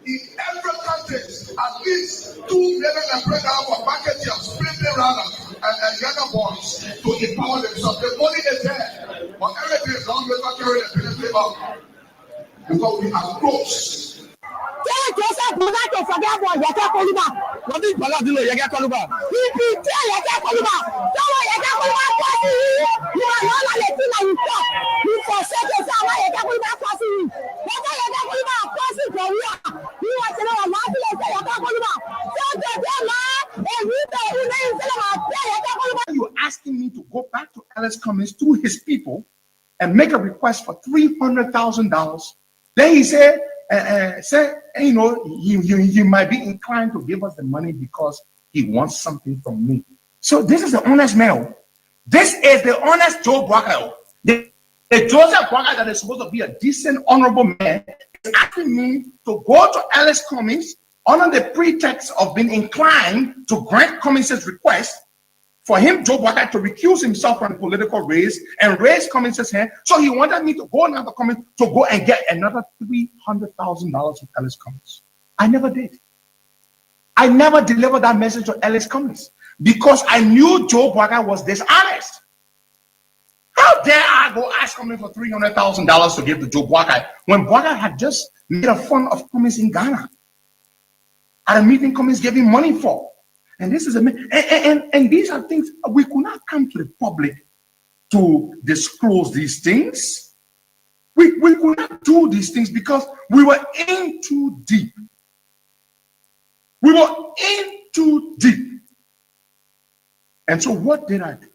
in every country, at least 2 million and bring out for packages, sprinting runners, and younger boys to empower themselves. The money is there, but everything is long with carrying the benefit of, because we are close. You're asking me to go back to Alex Cummings through his people and make a request for $300,000. Then he said, you know, he might be inclined to give us the money because he wants something from me. So this is the honest man. This is the honest Joe Brocker. The Joseph Brocker that is supposed to be a decent, honorable man is asking me to go to Alex Cummings under the pretext of being inclined to grant Cummings' request for him, Joe Brocker, to recuse himself from the political race and raise Cummings' hand. So he wanted me to go now to Cummings to go and get another $300,000 with Alex Cummings. I never did. I never delivered that message to Alex Cummings because I knew Joe Brocker was dishonest. How dare I go ask Cummings for $300,000 to give to Joe Brocker when Brocker had just made a fun of Cummings in Ghana at a meeting Cummings gave him money for. And this is and these are things we could not come to the public to disclose these things. We could not do these things because we were in too deep. We were in too deep. And so what did I do?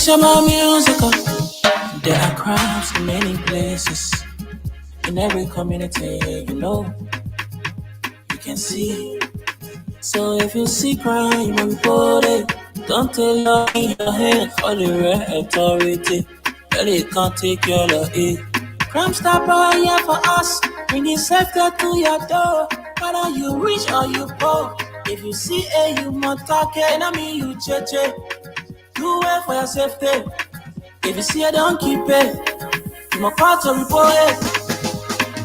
My musical. There are crimes in many places, in every community, you know, you can see. So if you see crime, you report it. Don't tell your in your head for the right authority. Really can't take care of it. Crime Stopper here for us, bringing safety to your door. Whether you rich or you poor, if you see a human talking, I mean you cheche. Do it for your safety. If you see it, don't keep it. You must call to report it.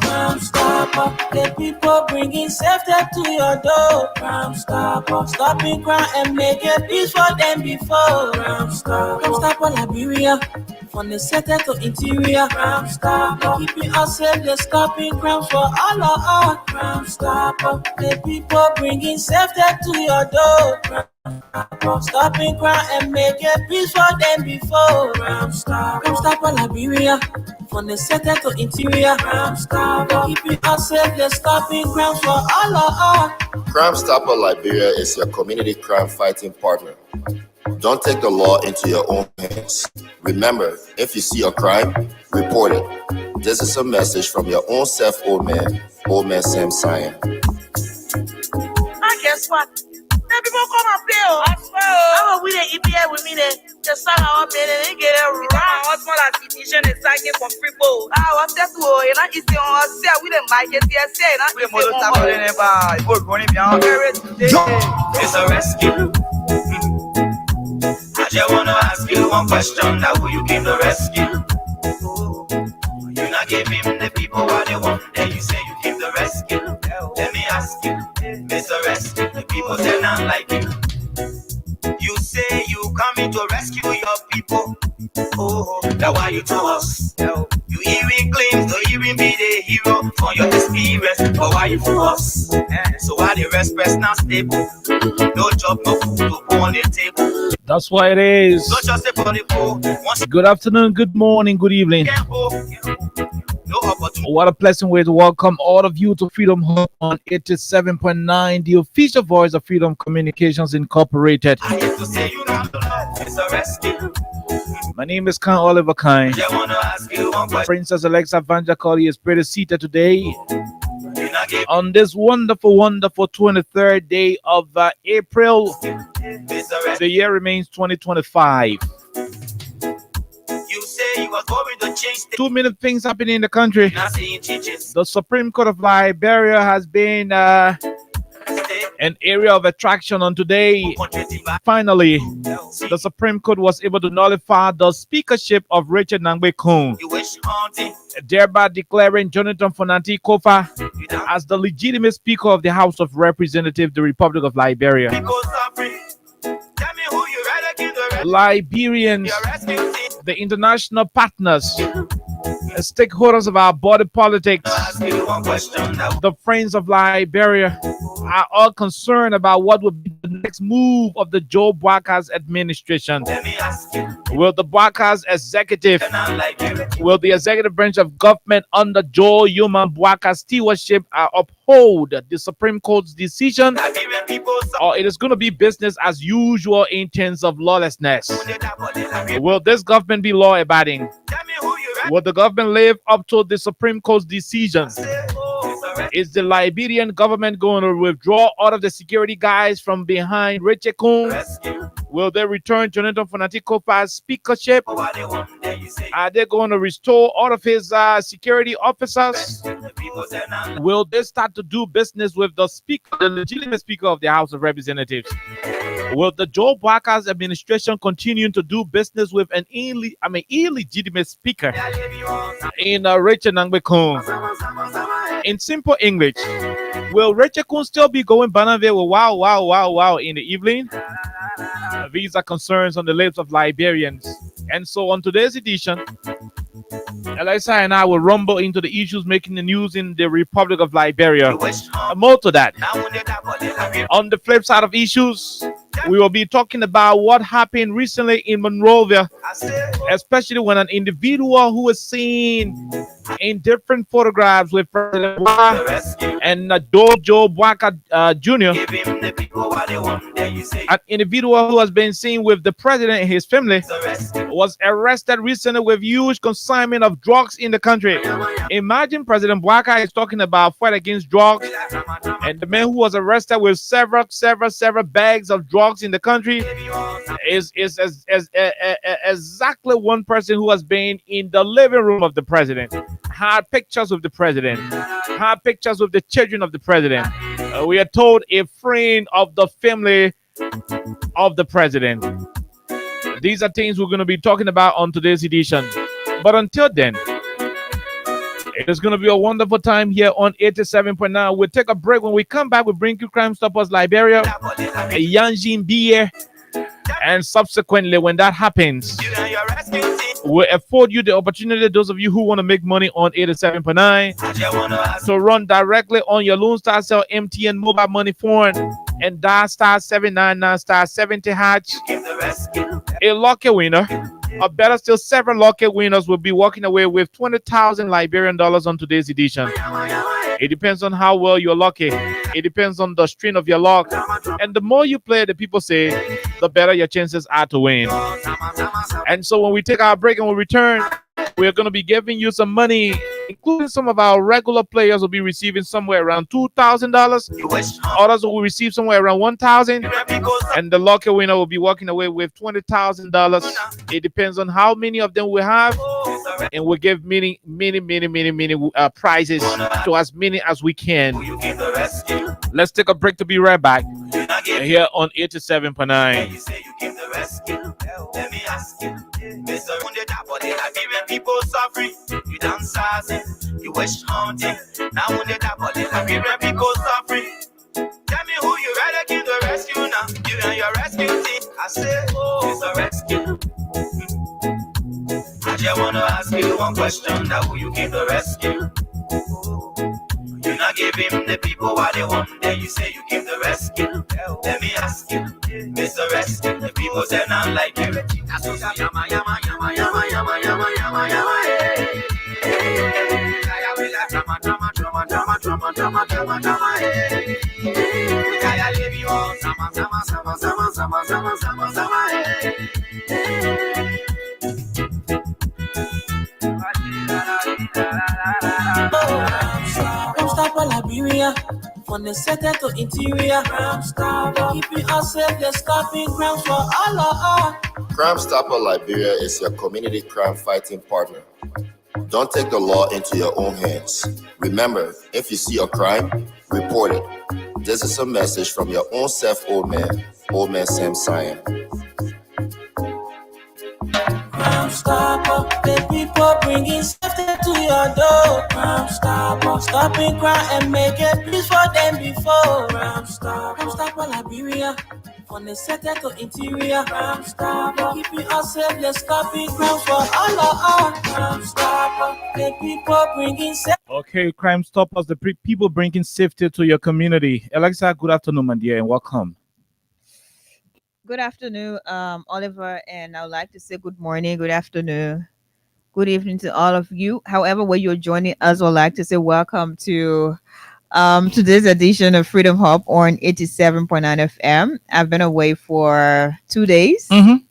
Crime Stopper, the people bringing safety to your door. Crime Stopper, stopping crime and making peace for them before. Crime Stopper, Liberia, from the center to interior. Crime Stopper, keeping us safe, they're stopping crimes for all of us. Crime Stopper, the people bringing safety to your door. Stopping crime and making peace for them before. Crime Stopper, Liberia, from the center to interior. Crime Stopper, keeping us safe, they're stopping crimes for all of us. Crime Stopper Liberia is your community crime fighting partner. Don't take the law into your own hands. Remember, if you see a crime, report it. This is a message from your own self, old man Sam Sion. And guess what? Then people come and play. I swear. How we the EPA with me then? Just start our man and they get it right. My husband has petition and signing for free bowl. What's that to you? And it's the on sale. We didn't buy it here. We the motor never. Go running behind. It's a rescue. I just wanna ask you one question. Now who you came to rescue? You not give him the people what they want. Then you say you came to rescue. Let me ask you, Mr. Rescue, the people say not like you. You say you coming to rescue your people. Oh, that's why you to us. You even claim to even be the hero for your experience. But why you to us? So why the rest press not stable? No job, no food to go on the table. That's why it is. Don't just say for the poor. Good afternoon, good morning, good evening. What a pleasant way to welcome all of you to Freedom Hub on 87.9, the official voice of Freedom Communications Incorporated. I have to say you not love. It's a rescue. My name is Khan Oliver Kine. I wanna ask you one question. Princess Alexa Vanjakoli is pretty seated today on this wonderful 23rd day of April. The year remains 2025. You say say he was going to change things. 2 minute things happening in the country. Now seeing changes. The Supreme Court of Liberia has been an area of attraction on today. Finally, the Supreme Court was able to nullify the speakership of Richard Nangbe Kun, You wish haunting. thereby declaring Jonathan Fonanti Kofa as the legitimate Speaker of the House of Representatives, the Republic of Liberia. People suffering. Tell me who you rather give the Liberians, rescue team. the international partners, stakeholders of our body politics, Ask you one question now. the friends of Liberia are all concerned about what will be the next move of the Joe Boakas administration. Let me ask you. Will the Boakas executive, And I'm like you. will the executive branch of government under Joe Human Boakas stewardship uphold the Supreme Court's decision, Liberian people or it is going to be business as usual in terms of lawlessness? suffering. Will this government be law abiding? Tell me who you rather Will the government live up to the Supreme Court's decision? say. Oh, Is the Liberian government going to withdraw all of the security guys from behind Richard Kun? rescue. Will they return Jonathan Fonanti Kofa's speakership? What they want, then you say. Are they going to restore all of his security officers? The people say now. Will they start to do business with the speaker, the legitimate Speaker of the House of Representatives? Will the Joe Boakas administration continue to do business with an illegitimate speaker in Richard Nangbe Kun? In simple English, will Richard Kun still be going Banaville with wow, wow, wow, wow in the evening? These are concerns on the lips of Liberians. And so on today's edition, Elisa and I will rumble into the issues making the news in the Republic of Liberia. You wish haunting. More to that. Now when they die, but they Liberian. On the flip side of issues, we will be talking about what happened recently in Monrovia, I say. especially when an individual who was seen in different photographs with President The Boakas rescue. and Joe Boakas Jr., Give him the people what they want, then you say. an individual who has been seen with the president and his family, The rescue. was arrested recently with huge consignment of drugs in the country. Imagine President Boakas is talking about fight against drugs, and the man who was arrested with several bags of drugs in the country is exactly one person who has been in the living room of the president, had pictures of the president, had pictures with the children of the president. We are told a friend of the family of the president. These are things we're going to be talking about on today's edition. But until then, it is going to be a wonderful time here on 87.9. We'll take a break. When we come back, we'll bring you Crime Stoppers Liberia, a Yanjin beer, and subsequently, when that happens, You and your rescue team. we'll afford you the opportunity, those of you who want to make money on 87.9, I just wanna ask. to run directly on your Lone Star Cell MTN mobile money phone and dial star 799 star 70 hatch. Give the rescue. A lucky winner, or better still, several lucky winners will be walking away with 20,000 Liberian dollars on today's edition. It depends on how well you're lucky. It depends on the string of your luck. And the more you play, the people say, the better your chances are to win. And so when we take our break and we return, we're going to be giving you some money, including some of our regular players will be receiving somewhere around $2,000. You wish haunting. Others will receive somewhere around $1,000. People suffering. And the lucky winner will be walking away with $20,000. It depends on how many of them we have, and we'll give many prizes to as many as we can. You give the rescue. Let's take a break to be right back You not give. here on 87.9. You say you give the rescue. Let me ask you, Mr. Wounded, but the Liberian people suffering. You dance sassy. You wish haunting. Now wounded, but the Liberian people suffering. Tell me who you rather give the rescue now. You and your rescue team. I say, oh, it's a rescue. I just wanna ask you one question. Now who you give the rescue? You not give him the people what they want. Then you say you give the rescue. Let me ask you, Mr. Rescue. The people say not like you. That's what yama yama yama yama yama yama yama yama. Drama drama drama drama drama drama drama drama. Kaya leave you on sama sama sama sama sama sama sama sama. Ramstar for Liberia, from the center to interior. Ramstar, keeping us safe, they're stopping crimes for all. Crime Stopper Liberia is your community crime fighting partner. Don't take the law into your own hands. Remember, if you see a crime, report it. This is a message from your own self, Old Man Sam Cyan. Crime Stopper, the people bringing safety to your door. Crime Stopper, stopping crime and making peace for them before. Crime Stopper Liberia, from the center to interior. Crime Stopper, keeping us safe, let's stopping crime for all of us. Crime Stopper, the people bringing safety. Okay, Crime Stoppers, the people bringing safety to your community. Alexa, good afternoon, my dear, and welcome. Good afternoon, Oliver, and I would like to say good morning, good afternoon, good evening to all of you. However, where you're joining us, I would like to say welcome to today's edition of Freedom Hub on 87.9 FM. I've been away for 2 days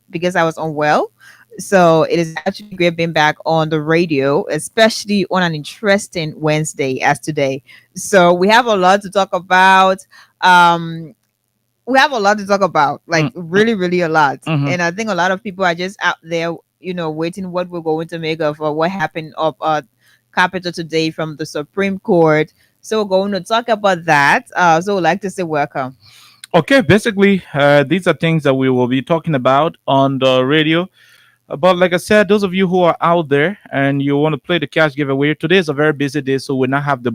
because I was unwell. So it is actually great being back on the radio, especially on an interesting Wednesday as today. So we have a lot to talk about. Like really, really a lot. And I think a lot of people are just out there, waiting what we're going to make of what happened up at Capitol today from the Supreme Court. So we're going to talk about that. So I'd like to say welcome. Okay, basically, these are things that we will be talking about on the radio. But like I said, those of you who are out there and you want to play the cash giveaway, today is a very busy day, so we'll not have the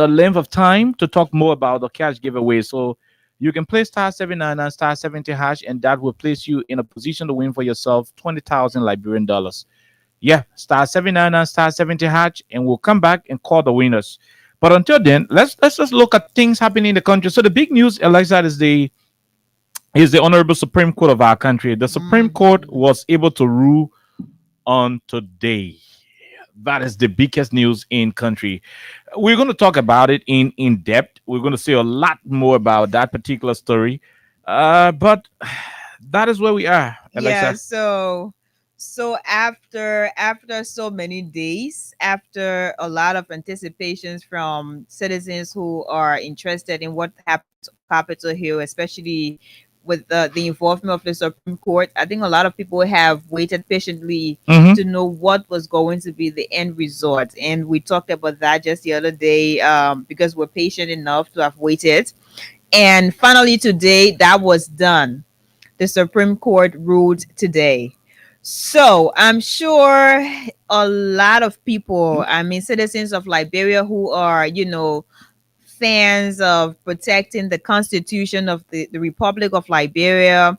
length of time to talk more about the cash giveaway. So you can play star 799 star 70 hash, and that will place you in a position to win for yourself 20,000 Liberian dollars. Yeah, star 799 star 70 hash, and we'll come back and call the winners. But until then, let's just look at things happening in the country. So the big news, Alexa, is the Honorable Supreme Court of our country. The Supreme Court was able to rule on today. That is the biggest news in country. We're going to talk about it in depth. We're going to say a lot more about that particular story. But that is where we are, Alexa. Yeah, so after so many days, after a lot of anticipations from citizens who are interested in what happened to Capitol Hill, especially with the involvement of the Supreme Court, I think a lot of people have waited patiently to know what was going to be the end result. And we talked about that just the other day, because we're patient enough to have waited. And finally today, that was done. The Supreme Court ruled today. So I'm sure a lot of people, I mean, citizens of Liberia who are, fans of protecting the Constitution of the Republic of Liberia,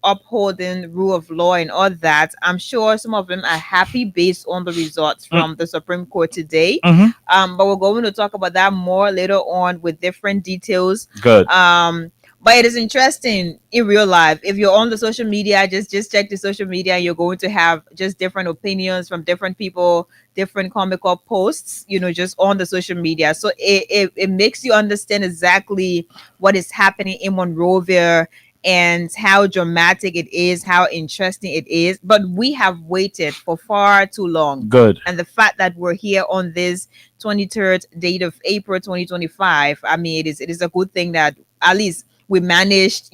upholding rule of law and all that. I'm sure some of them are happy based on the results from the Supreme Court today. But we're going to talk about that more later on with different details. Good. But it is interesting in real life. If you're on the social media, just check the social media, and you're going to have just different opinions from different people, different comical posts, just on the social media. So it makes you understand exactly what is happening in Monrovia and how dramatic it is, how interesting it is. But we have waited for far too long. Good. And the fact that we're here on this 23rd date of April 2025, I mean, it is a good thing that at least we managed,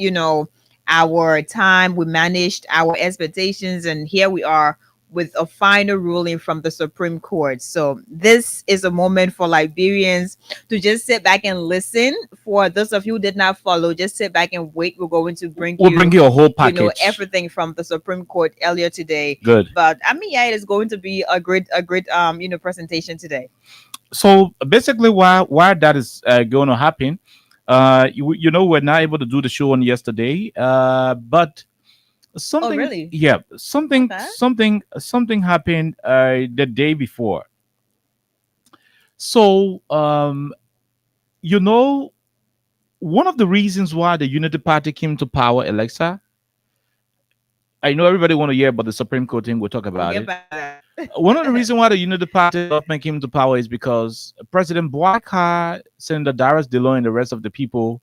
our time, we managed our expectations, and here we are with a final ruling from the Supreme Court. So this is a moment for Liberians to just sit back and listen. For those of you who did not follow, just sit back and wait. We're going to bring you a whole package, everything from the Supreme Court earlier today. Good. But I mean, yeah, it is going to be a great presentation today. So basically, why that is going to happen, we're not able to do the show on yesterday, but something, really? Yeah, something Okay. something happened the day before. So one of the reasons why the Unity Party came to power, Alexa, I know everybody want to hear about the Supreme Court thing. We'll talk about it. One of the reasons why the Unity Party government came to power is because President Boakai, Senator Darius DeLong, and the rest of the people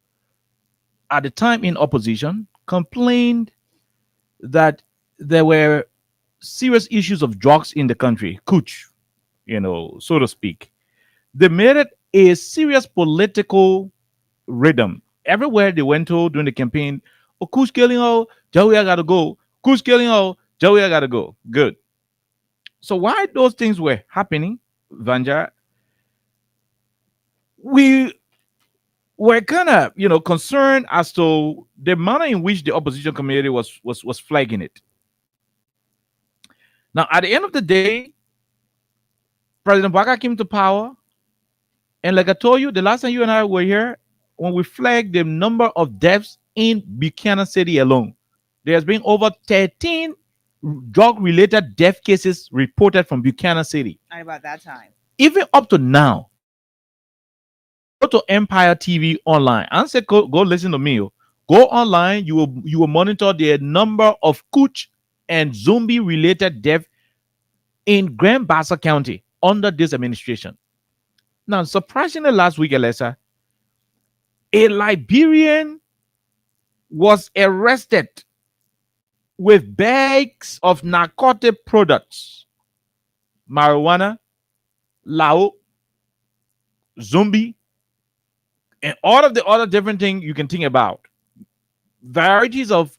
at the time in opposition complained that there were serious issues of drugs in the country, kuch, so to speak. They made it a serious political rhythm. Everywhere they went to during the campaign, Oh, Kush killing oh, Joey, I gotta go. Kush killing oh, Joey, I gotta go. Good. So while those things were happening, Vanja, we were kind of concerned as to the manner in which the opposition community was flagging it. Now, at the end of the day, President Baka came to power, and like I told you, the last time you and I were here, when we flagged the number of deaths in Buchanan City alone, there has been over 13 drug-related death cases reported from Buchanan City. At about that time. Even up to now, go to Empire TV online and say go listen to me. Go online, you will monitor the number of Cooch and zombie related deaths in Grand Bassa County under this administration. Now, surprisingly, last week, Alexa, a Liberian was arrested with bags of narcotic products, marijuana, lao, zombie, and all of the other different things you can think about. Varieties of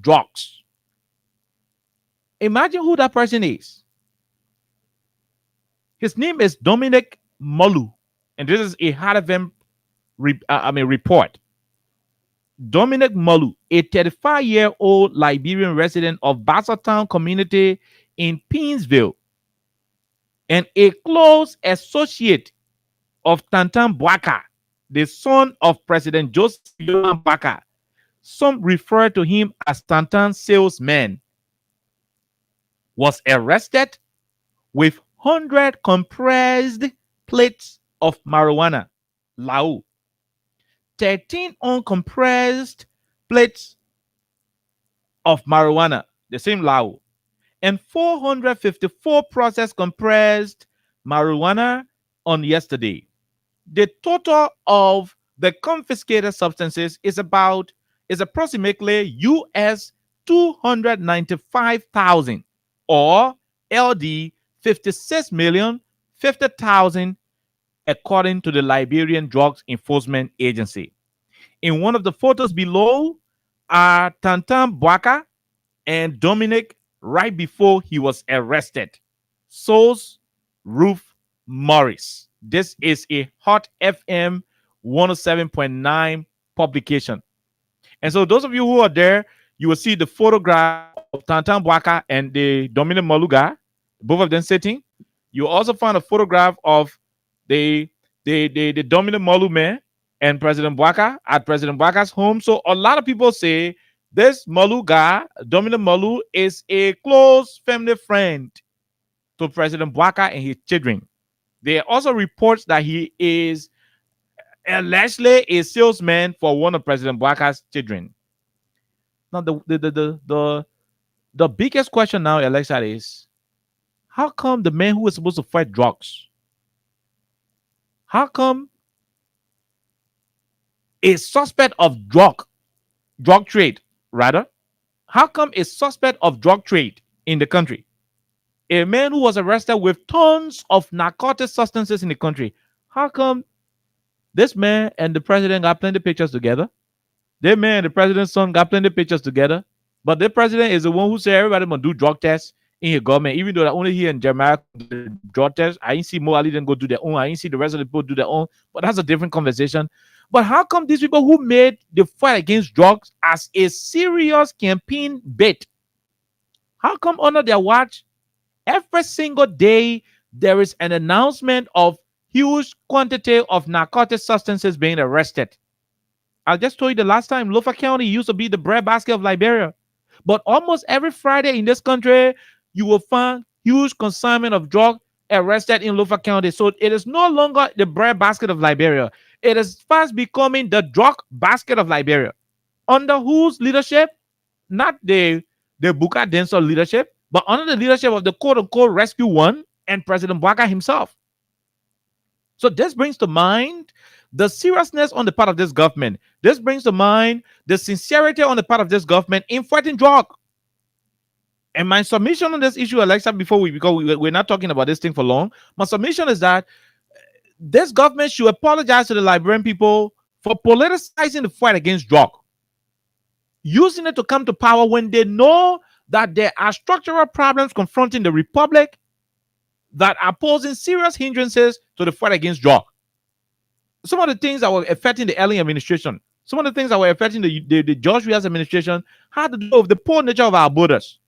drugs. Imagine who that person is. His name is Dominic Molu, and this is a Hard FM report. Dominic Molu, a 35-year-old Liberian resident of Town community in Pinsville, and a close associate of Tantan Bwaka, the son of President Joseph Yohan Bwaka. Some refer to him as Tantan salesman, was arrested with 100 compressed plates of marijuana, lao, 13 uncompressed plates of marijuana, the same lao, and 454 processed compressed marijuana on yesterday. The total of the confiscated substances is approximately US 295,000 or LD 56,050,000 according to the Liberian Drugs Enforcement Agency. In one of the photos below are Tantan Bwaka and Dominic right before he was arrested. Source Ruth Morris. This is a Hot FM 107.9 publication. And so those of you who are there, you will see the photograph of Tantan Bwaka and the Dominic Moluga, both of them sitting. You also find a photograph of the Dominic Molu man and President Bwaka at President Bwaka's home. So a lot of people say this Molu guy, Dominic Molu, is a close family friend to President Bwaka and his children. There are also reports that he is allegedly a salesman for one of President Bwaka's children. Now, the biggest question now, Alexa, is how come the man who is supposed to fight drugs, how come a suspect of drug trade, rather, how come a suspect of drug trade in the country, a man who was arrested with tons of narcotic substances in the country, how come this man and the president got plenty of pictures together? This man and the president's son got plenty of pictures together, but the president is the one who said everybody must do drug tests in his government, even though that only he and Jeremiah do the drug tests. I ain't see Mo Ali then go do their own. I ain't see the rest of the people do their own, but that's a different conversation. But how come these people who made the fight against drugs as a serious campaign bit, how come under their watch, every single day there is an announcement of huge quantity of narcotic substances being arrested? I just told you the last time, Lofa County used to be the breadbasket of Liberia. But almost every Friday in this country, you will find huge consignment of drug arrested in Lofa County. So it is no longer the breadbasket of Liberia. It is fast becoming the drug basket of Liberia. Under whose leadership? Not the Buka Denso leadership, but under the leadership of the quote-unquote Rescue One and President Bwaka himself. So this brings to mind the seriousness on the part of this government. This brings to mind the sincerity on the part of this government in fighting drug. And my submission on this issue, Alexa, because we're not talking about this thing for long, my submission is that this government should apologize to the Liberian people for politicizing the fight against drug. using it to come to power when they know that there are structural problems confronting the republic that are posing serious hindrances to the fight against drug. Some of the things that were affecting the early administration, some of the things that were affecting the George Weah's administration had to do with the poor nature of our borders.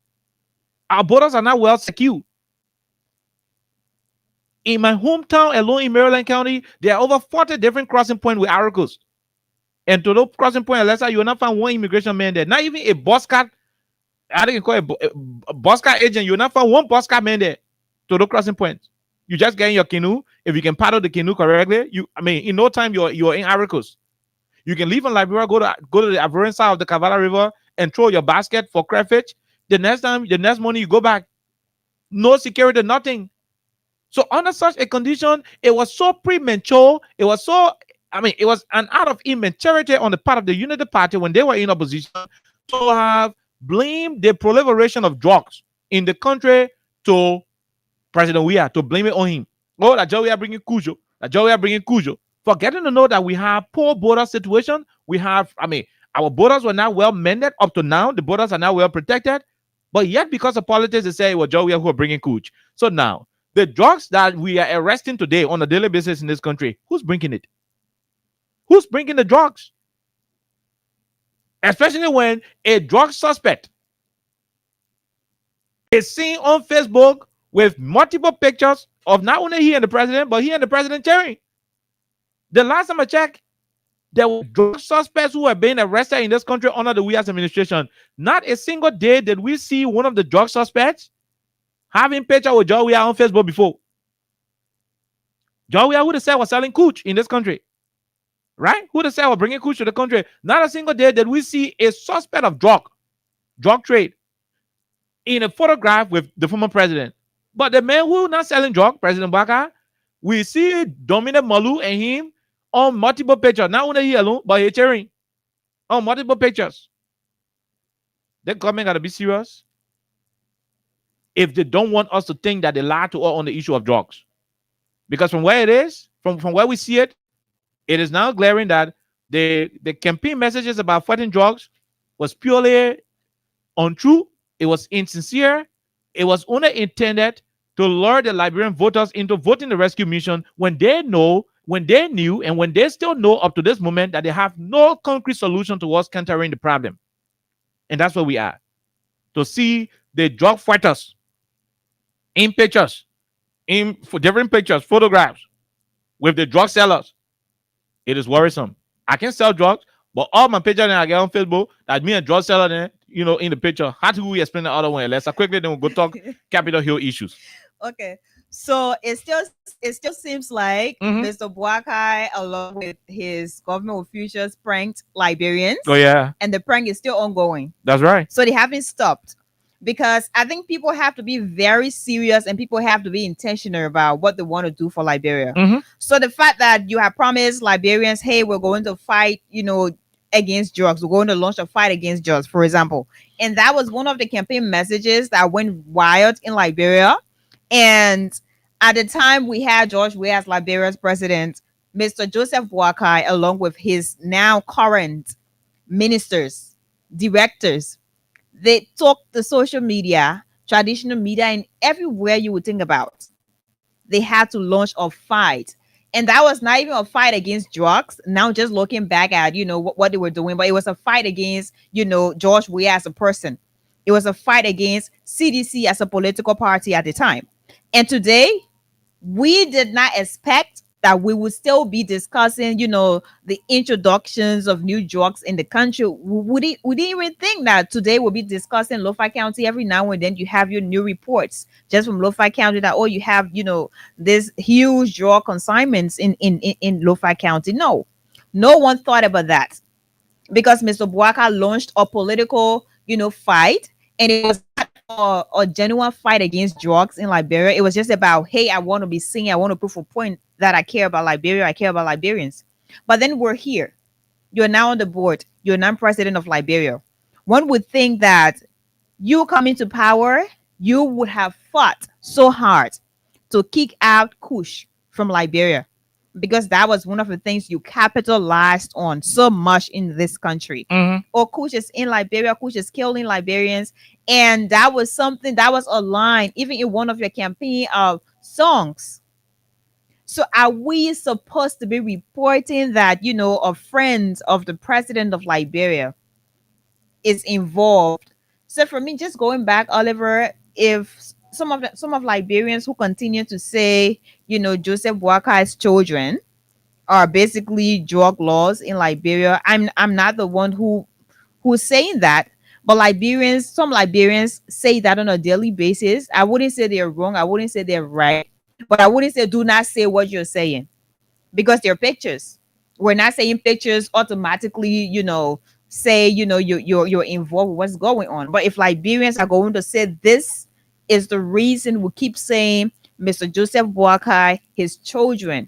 Our borders are not well secured. In my hometown alone in Maryland County, there are over 40 different crossing points with Ivory Coast. And to those crossing point, Alexa, you will not find one immigration man there. Not even a bus card. I think you call it a bus card agent. You will not find one bus card man there. To those crossing points, you just get in your canoe. If you can paddle the canoe correctly, in no time you're in Ivory Coast. You can leave in Liberia, go to the Ivorian side of the Kavala River, and throw your basket for crayfish. The next morning you go back, no security, nothing. So under such a condition, it was so premature. It was an act of immaturity on the part of the Unity Party when they were in opposition to have blamed the proliferation of drugs in the country to President Weah, to blame it on him. Oh, that Joe Weah bringing Cujo. Forgetting to know that we have poor border situation. Our borders were not well mended up to now. The borders are not well protected. But yet, because of politics, they say it was Joe Weah who are bringing Cujo. So now, the drugs that we are arresting today on a daily basis in this country, who's bringing it? Who's bringing the drugs? Especially when a drug suspect is seen on Facebook with multiple pictures of not only he and the president, but he and the president sharing. The last time I checked, there were drug suspects who were being arrested in this country under the Weah's administration. Not a single day did we see one of the drug suspects having picture with Joe Weah on Facebook before. Joe Weah, who they said was selling cooch in this country, right? Who they said was bringing cooch to the country. Not a single day did we see a suspect of drug trade in a photograph with the former president. But the man who not selling drug, President Baka, we see Dominic Malu and him on multiple pictures. Not only he alone, but he cheering on multiple pictures. The government got to be serious if they don't want us to think that they lie to us on the issue of drugs. Because from where it is, from where we see it, it is now glaring that the campaign messages about fighting drugs was purely untrue. It was insincere. It was only intended to lure the Liberian voters into voting the rescue mission when they knew, and when they still know up to this moment that they have no concrete solution towards countering the problem. And that's where we are. To see the drug fighters in pictures, for different pictures, photographs with the drug sellers, it is worrisome. I can sell drugs, but all my pictures that I get on Facebook, that me and drug seller there, in the picture. How do we explain the other one? Let's quickly then we'll go talk Capitol Hill issues. Okay. So it still seems like Mr. Boakai, along with his government officials, pranked Liberians. Oh yeah. And the prank is still ongoing. That's right. So they haven't stopped. Because I think people have to be very serious and people have to be intentional about what they want to do for Liberia. So the fact that you have promised Liberians, hey, we're going to fight, against drugs. We're going to launch a fight against drugs, for example. And that was one of the campaign messages that went wild in Liberia. And at the time we had George Weah as Liberia's president, Mr. Joseph Boakai, along with his now current ministers, directors, they took the social media, traditional media, and everywhere you would think about. They had to launch a fight. And that was not even a fight against drugs. Now, just looking back at, what they were doing, but it was a fight against, George Weah as a person. It was a fight against CDC as a political party at the time. And today, we did not expect that we would still be discussing, the introductions of new drugs in the country. We didn't even think that today we'll be discussing Lo-Fi County. Every now and then you have your new reports just from Lo-Fi County that, you have, this huge drug consignments in Lo-Fi County. No one thought about that because Mr. Boaka launched a political, fight, and it was not a genuine fight against drugs in Liberia. It was just about, hey, I want to be seen. I want to prove a point that I care about Liberia. I care about Liberians. But then we're here. You're now on the board. You're now president of Liberia. One would think that you coming to power, you would have fought so hard to kick out Kush from Liberia. because that was one of the things you capitalized on so much in this country. Mhm. Or Kush is in Liberia, Kush is killing Liberians. And that was something that was a line, even in one of your campaign songs. So are we supposed to be reporting that, a friend of the president of Liberia is involved? So for me, just going back, Oliver, if some of Liberians who continue to say, Joseph Boakai's children are basically drug laws in Liberia. I'm not the one who's saying that, but some Liberians say that on a daily basis. I wouldn't say they're wrong. I wouldn't say they're right, but I wouldn't say do not say what you're saying because they're pictures. We're not saying pictures automatically, say you're involved with what's going on. But if Liberians are going to say this is the reason we keep saying Mr. Joseph Boakai, his children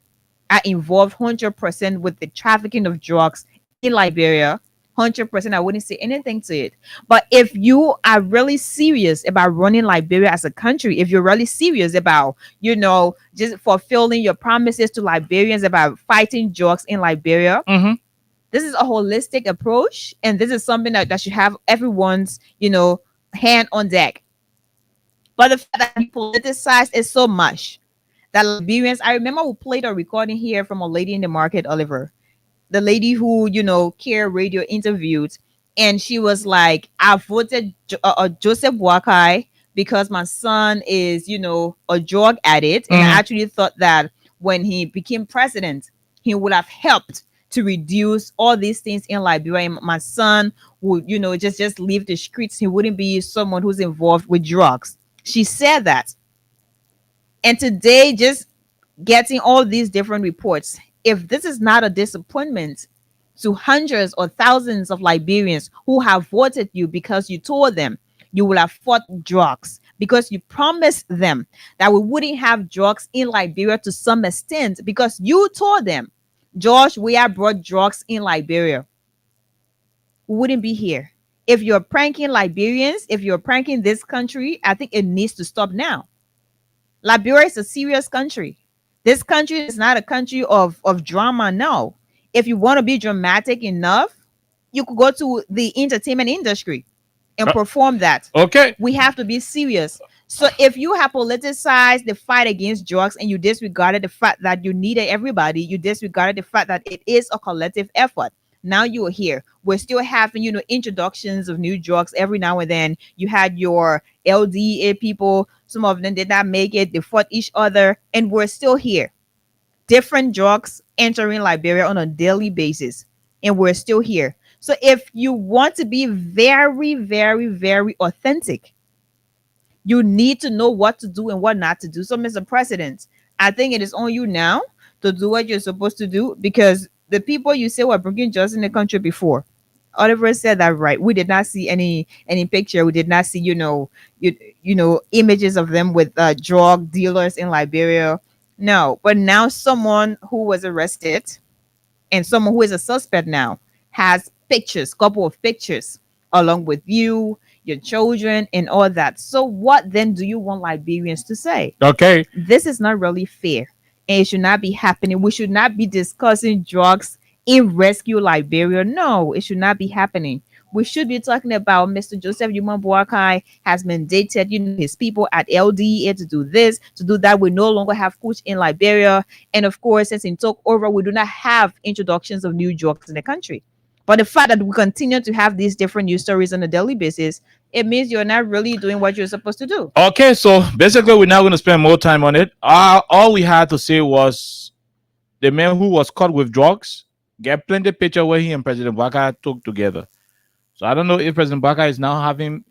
are involved 100% with the trafficking of drugs in Liberia. 100%, I wouldn't say anything to it. But if you are really serious about running Liberia as a country, if you're really serious about, just fulfilling your promises to Liberians about fighting drugs in Liberia, Mhm. this is a holistic approach. And this is something that should have everyone's, hand on deck. But the fact that you politicize it so much that Liberians, I remember we played a recording here from a lady in the market, Oliver, the lady who Care Radio interviewed, and she was like, I voted Joseph Wakai because my son is a drug addict, and I actually thought that when he became president he would have helped to reduce all these things in Liberia, and my son would just leave the streets. He wouldn't be someone who's involved with drugs. She said that. And today, just getting all these different reports, if this is not a disappointment to hundreds or thousands of Liberians who have voted you because you told them you will have fought drugs, because you promised them that we wouldn't have drugs in Liberia to some extent, because you told them, George, we have brought drugs in Liberia, we wouldn't be here. If you're pranking Liberians, if you're pranking this country, I think it needs to stop now. Liberia is a serious country. This country is not a country of drama. No. If you want to be dramatic enough, you could go to the entertainment industry and perform that. Okay. We have to be serious. So if you have politicized the fight against drugs and you disregarded the fact that you needed everybody, you disregarded the fact that it is a collective effort. Now you are here. We're still having, introductions of new drugs every now and then. You had your LDA people. Some of them did not make it. They fought each other, and we're still here. Different drugs entering Liberia on a daily basis, and we're still here. So if you want to be very, very, very authentic, you need to know what to do and what not to do. So, Mr. President, I think it is on you now to do what you're supposed to do, because the people you say were bringing justice in the country before, Oliver said that right. We did not see any picture. We did not see images of them with drug dealers in Liberia. No, but now someone who was arrested and someone who is a suspect now has pictures, couple of pictures, along with you, your children, and all that. So what then do you want Liberians to say? Okay. This is not really fair, and it should not be happening. We should not be discussing drugs in Rescue Liberia. No, it should not be happening. We should be talking about Mr. Joseph Yuma Boakai has mandated, his people at LDA to do this, to do that. We no longer have Kuch in Liberia. And of course, since in took over, we do not have introductions of new drugs in the country. But the fact that we continue to have these different news stories on a daily basis, it means you're not really doing what you're supposed to do. Okay, so basically, we're now going to spend more time on it. All we had to say was the man who was caught with drugs get plenty picture where he and President Baka took together. So I don't know if President Baka is now having,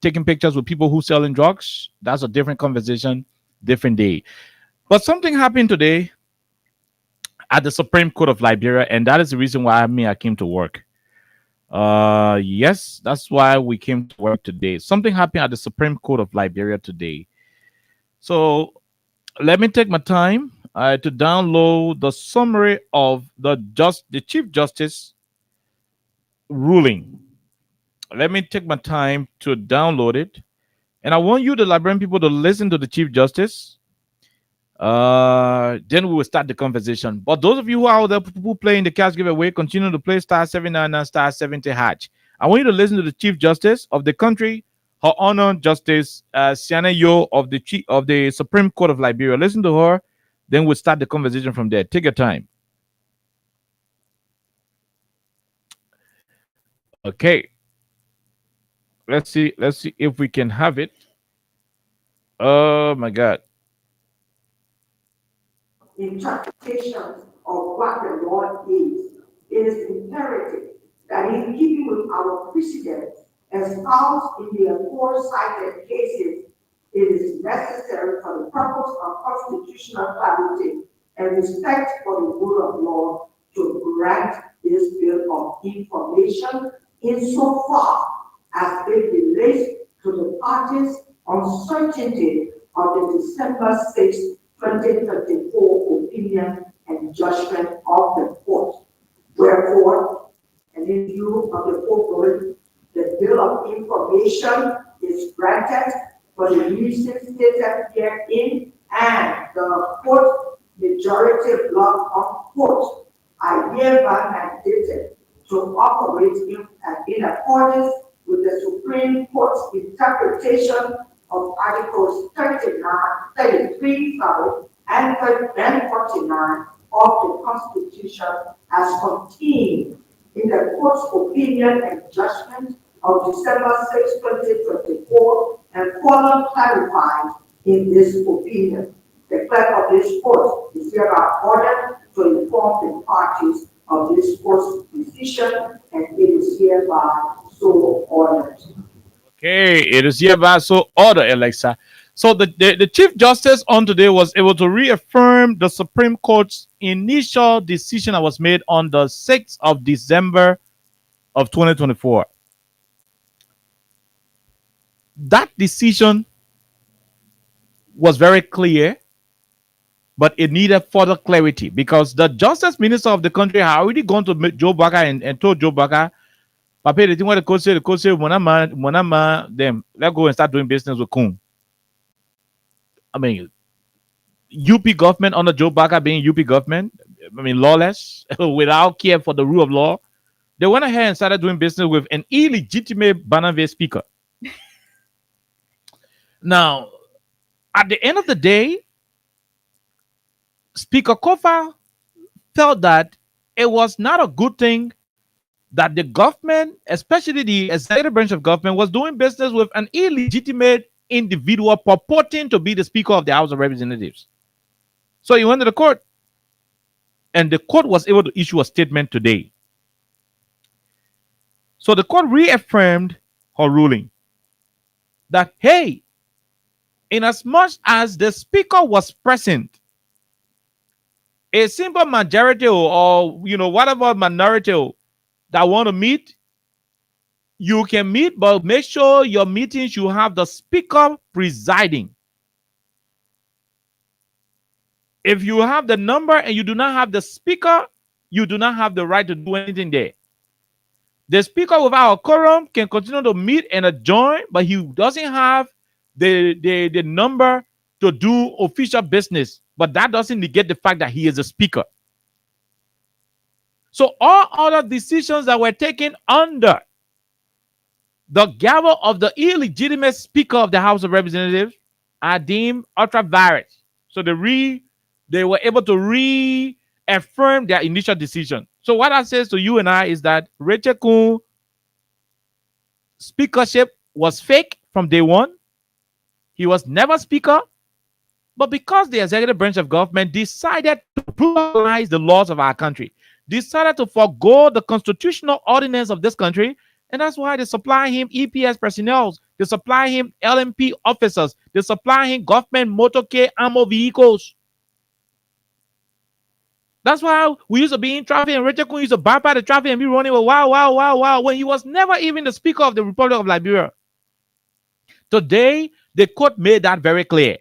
taking pictures with people who selling drugs. That's a different conversation, different day. But something happened today at the Supreme Court of Liberia, and that is the reason why I came to work. Yes, that's why we came to work today. Something happened at the Supreme Court of Liberia today. So let me take my time to download the summary of the Chief Justice ruling. Let me take my time to download it, and I want you, the Liberian people, to listen to the Chief Justice. Then we will start the conversation. But those of you who are out there who play in the cash giveaway, continue to play star 799 star 70 hatch. I want you to listen to the Chief Justice of the country, Her Honor Justice Siana Yo of the Supreme Court of Liberia. Listen to her, then we'll start the conversation from there. Take your time. Okay. Let's see. Let's see if we can have it. Oh my God. Interpretations of what the law is. It is imperative that in keeping with our precedents espoused in the aforementioned cases, it is necessary for the purpose of constitutional clarity and respect for the rule of law to grant this bill of information insofar as it relates to the parties' uncertainty of the December 6, 2024 opinion and judgment of the court. Wherefore, and in view of the foregoing, the bill of information is granted for the reasons stated herein, and the court majority block of court are hereby mandated to operate in accordance with the Supreme Court's interpretation of Articles 39, 33, and 49 of the Constitution as contained in the Court's opinion and judgment of December 6, 2024, and further clarified in this opinion. The clerk of this court is hereby ordered to inform the parties of this court's decision, and it is hereby so ordered. Okay, it is hereby so ordered, Alexa. So the Chief Justice on today was able to reaffirm the Supreme Court's initial decision that was made on the 6th of December of 2024. That decision was very clear, but it needed further clarity because the Justice Minister of the country had already gone to Joe Baca and told Joe Baca, Papa, the thing what the court say, them, let's go and start doing business with Kun. I mean, UP government under Joe Baca being UP government, I mean, lawless, without care for the rule of law, they went ahead and started doing business with an illegitimate Banave speaker. Now, at the end of the day, Speaker Kofa felt that it was not a good thing that the government, especially the executive branch of government, was doing business with an illegitimate individual purporting to be the Speaker of the House of Representatives. So he went to the court, and the court was able to issue a statement today. So the court reaffirmed her ruling that, hey, in as much as the Speaker was present, a simple majority or whatever minority that want to meet, you can meet, but make sure your meetings you have the Speaker presiding. If you have the number and you do not have the Speaker, you do not have the right to do anything there. The Speaker without a quorum can continue to meet and adjourn, but he doesn't have the number to do official business. But that doesn't negate the fact that he is a Speaker. So all other decisions that were taken under the gavel of the illegitimate Speaker of the House of Representatives are deemed ultra vires. So they were able to reaffirm their initial decision. So what that says to you and I is that Rachel Kun speakership was fake from day one. He was never Speaker. But because the executive branch of government decided to brutalize the laws of our country, decided to forgo the constitutional ordinance of this country, and that's why they supply him EPS personnel, they supply him LMP officers, they supply him government motorcade armor vehicles. That's why we used to be in traffic and Richard Kun used to bypass the traffic and be running with wow, when he was never even the Speaker of the Republic of Liberia. Today, the court made that very clear.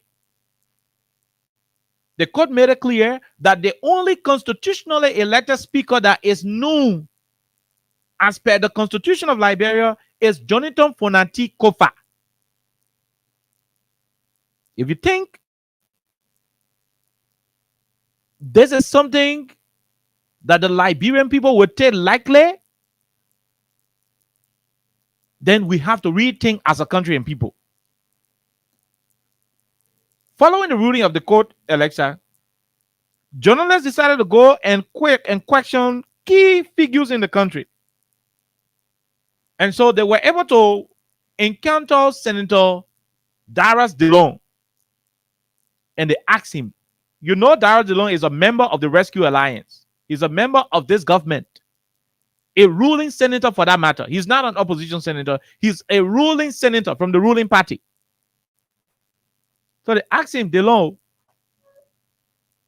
The court made it clear that the only constitutionally elected speaker that is known as per the Constitution of Liberia is Jonathan Fonanti Kofa. If you think this is something that the Liberian people would take lightly, then we have to rethink as a country and people. Following the ruling of the court election, journalists decided to go and question key figures in the country. And so they were able to encounter Senator Darius DeLong. And they asked him, you know, Darius DeLong is a member of the Rescue Alliance. He's a member of this government. A ruling senator for that matter. He's not an opposition senator. He's a ruling senator from the ruling party. So they asked him, DeLong,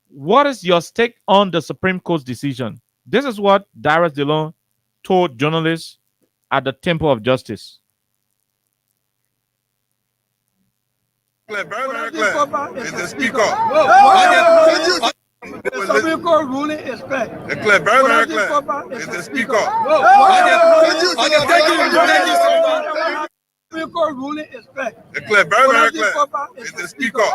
what is your take on the Supreme Court's decision? This is what Darius DeLong told journalists at the Temple of Justice. Very clear. It's the speaker. The Supreme Court ruling is clear. It's clear. Very clear. It's the speaker. Supreme Court ruling is clear. It's clear. Very clear. It's the speaker.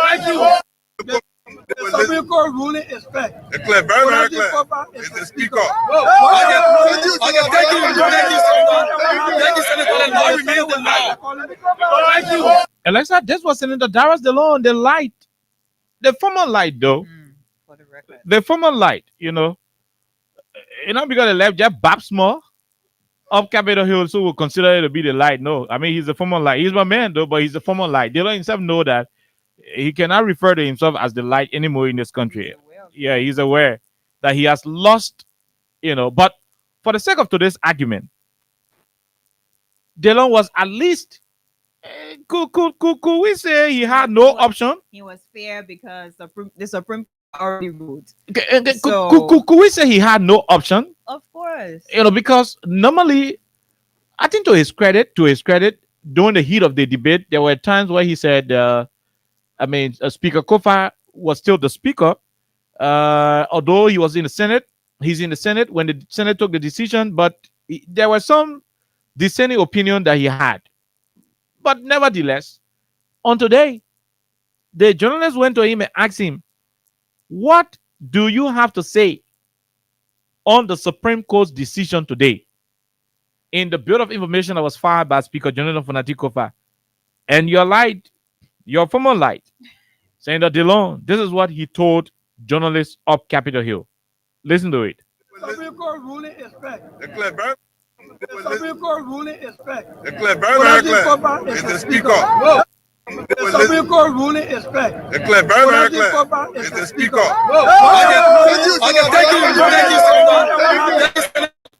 Thank you. The Supreme Court ruling is clear. It's clear. Very clear. It's the speaker. Alexa, this was Senator Darius DeLong, the light. The former light, though. For the record. The former light, you know. Because they left Jeff Babsmore up Capitol Hill, so we'll consider it to be the light. No, I mean, he's a former light. He's my man, though, but he's a former light. DeLong himself know that he cannot refer to himself as the light anymore in this country. Yeah, he's aware that he has lost, but for the sake of today's argument, DeLong was at least, could we say he had no option? He was fair because the Supreme Court already ruled. Could we say he had no option? Of course. Because normally, I think to his credit, during the heat of the debate, there were times where he said, Speaker Kofa was still the speaker, although he was in the Senate. He's in the Senate when the Senate took the decision, but there was some dissenting opinion that he had. But nevertheless, on today, the journalist went to him and asked him, what do you have to say on the Supreme Court's decision today? In the Bill of Information that was filed by Speaker Jonathan Fonati Kofa, and your former light, Senator DeLong, this is what he told journalists up Capitol Hill. Listen to it. The Supreme Court ruling is clear. It's clear. The Supreme Court ruling is clear. It's clear. Very clear. It's the speaker. The Supreme Court ruling is clear. It's clear. Very clear. It's the speaker.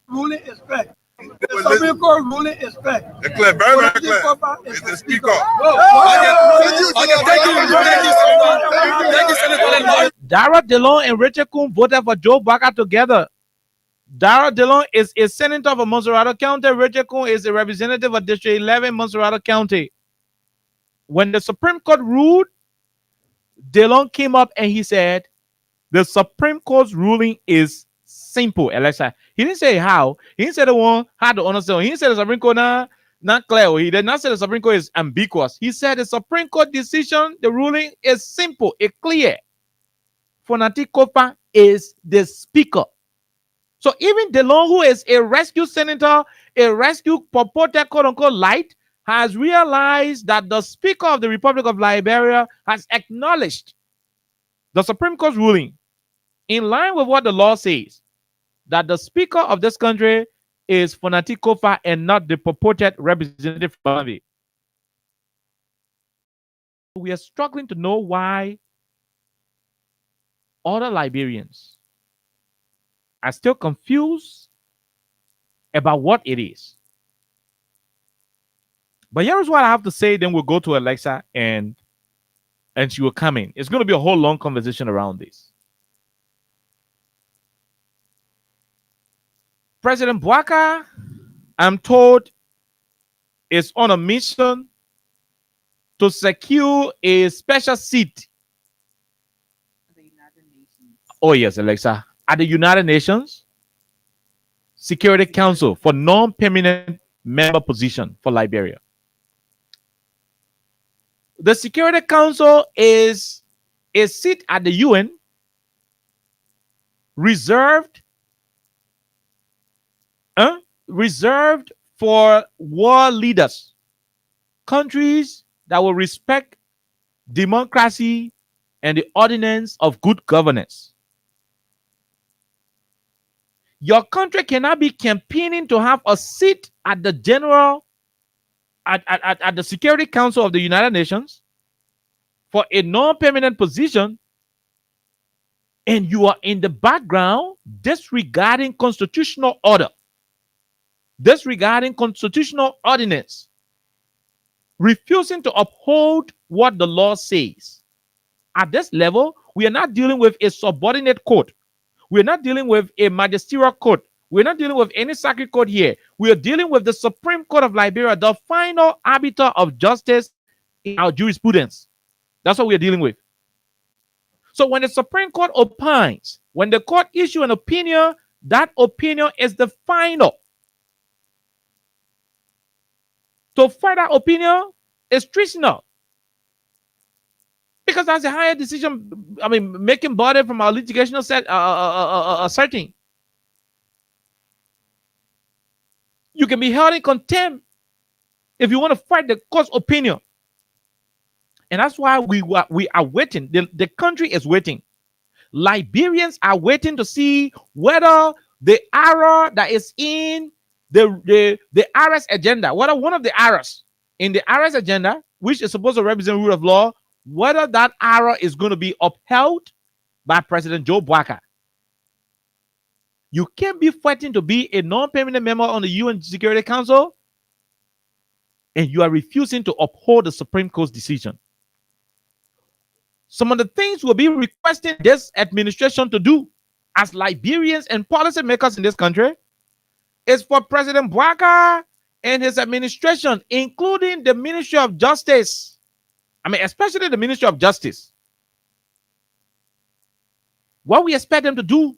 Ruling is clear. The Supreme Court ruling is clear. It's clear. Very clear. It's the speaker. Darius DeLong and Richard Coon voted for Joe Baca together. Darius DeLong is a senator for Montserrat County. Richard Coon is a representative of District 11, Montserrat County. When the Supreme Court ruled, DeLong came up and he said, the Supreme Court's ruling is simple, Alexa. He didn't say how. He didn't say the one had to understand. He didn't say the Supreme Court not clear. He did not say the Supreme Court is ambiguous. He said the Supreme Court decision, the ruling is simple, it's clear. Fonati Kofa is the speaker. So even DeLong, who is a rescue senator, a rescue purported quote-unquote light, has realized that the Speaker of the Republic of Liberia has acknowledged the Supreme Court's ruling in line with what the law says, that the Speaker of this country is Fonati Kofa and not the purported representative from it. We are struggling to know why other Liberians are still confused about what it is. But here's what I have to say, then we'll go to Alexa and she will come in. It's going to be a whole long conversation around this. President Bouaka, I'm told, is on a mission to secure a special seat. The United Nations. Oh, yes, Alexa. At the United Nations Security Council for non-permanent member position for Liberia. The Security Council is a seat at the UN reserved reserved for world leaders, countries that will respect democracy and the ordinance of good governance. Your country cannot be campaigning to have a seat at the general at the Security Council of the United Nations for a non-permanent position, and you are in the background disregarding constitutional order, disregarding constitutional ordinance, refusing to uphold what the law says. At this level, we are not dealing with a subordinate court. We're not dealing with a magisterial court. We're not dealing with any circuit court here. We are dealing with the Supreme Court of Liberia, the final arbiter of justice in our jurisprudence. That's what we are dealing with. So when the Supreme Court opines, when the court issue an opinion, that opinion is the final. To further opinion is treasonable, because that's a higher decision, making body from our litigational setting. You can be held in contempt if you want to fight the court's opinion. And that's why we are waiting. The country is waiting. Liberians are waiting to see whether the error that is in the RS agenda, whether one of the errors in the RS agenda, which is supposed to represent rule of law, whether that error is going to be upheld by President Joe Biden. You can't be fighting to be a non-permanent member on the UN Security Council, and you are refusing to uphold the Supreme Court's decision. Some of the things we'll be requesting this administration to do as Liberians and policymakers in this country is for President Bouaka and his administration, including the Ministry of Justice, especially the Ministry of Justice. What we expect them to do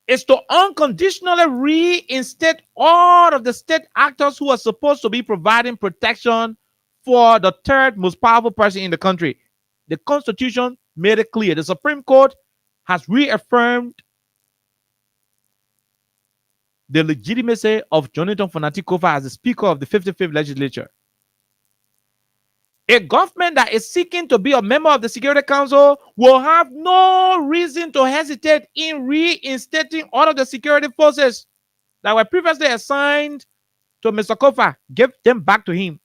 is to unconditionally reinstate all of the state actors who are supposed to be providing protection for the third most powerful person in the country. The Constitution made it clear. The Supreme Court has reaffirmed the legitimacy of Jonathan Fonati Kofa as the Speaker of the 55th Legislature. A government that is seeking to be a member of the Security Council will have no reason to hesitate in reinstating all of the security forces that were previously assigned to Mr. Kofa. Give them back to him.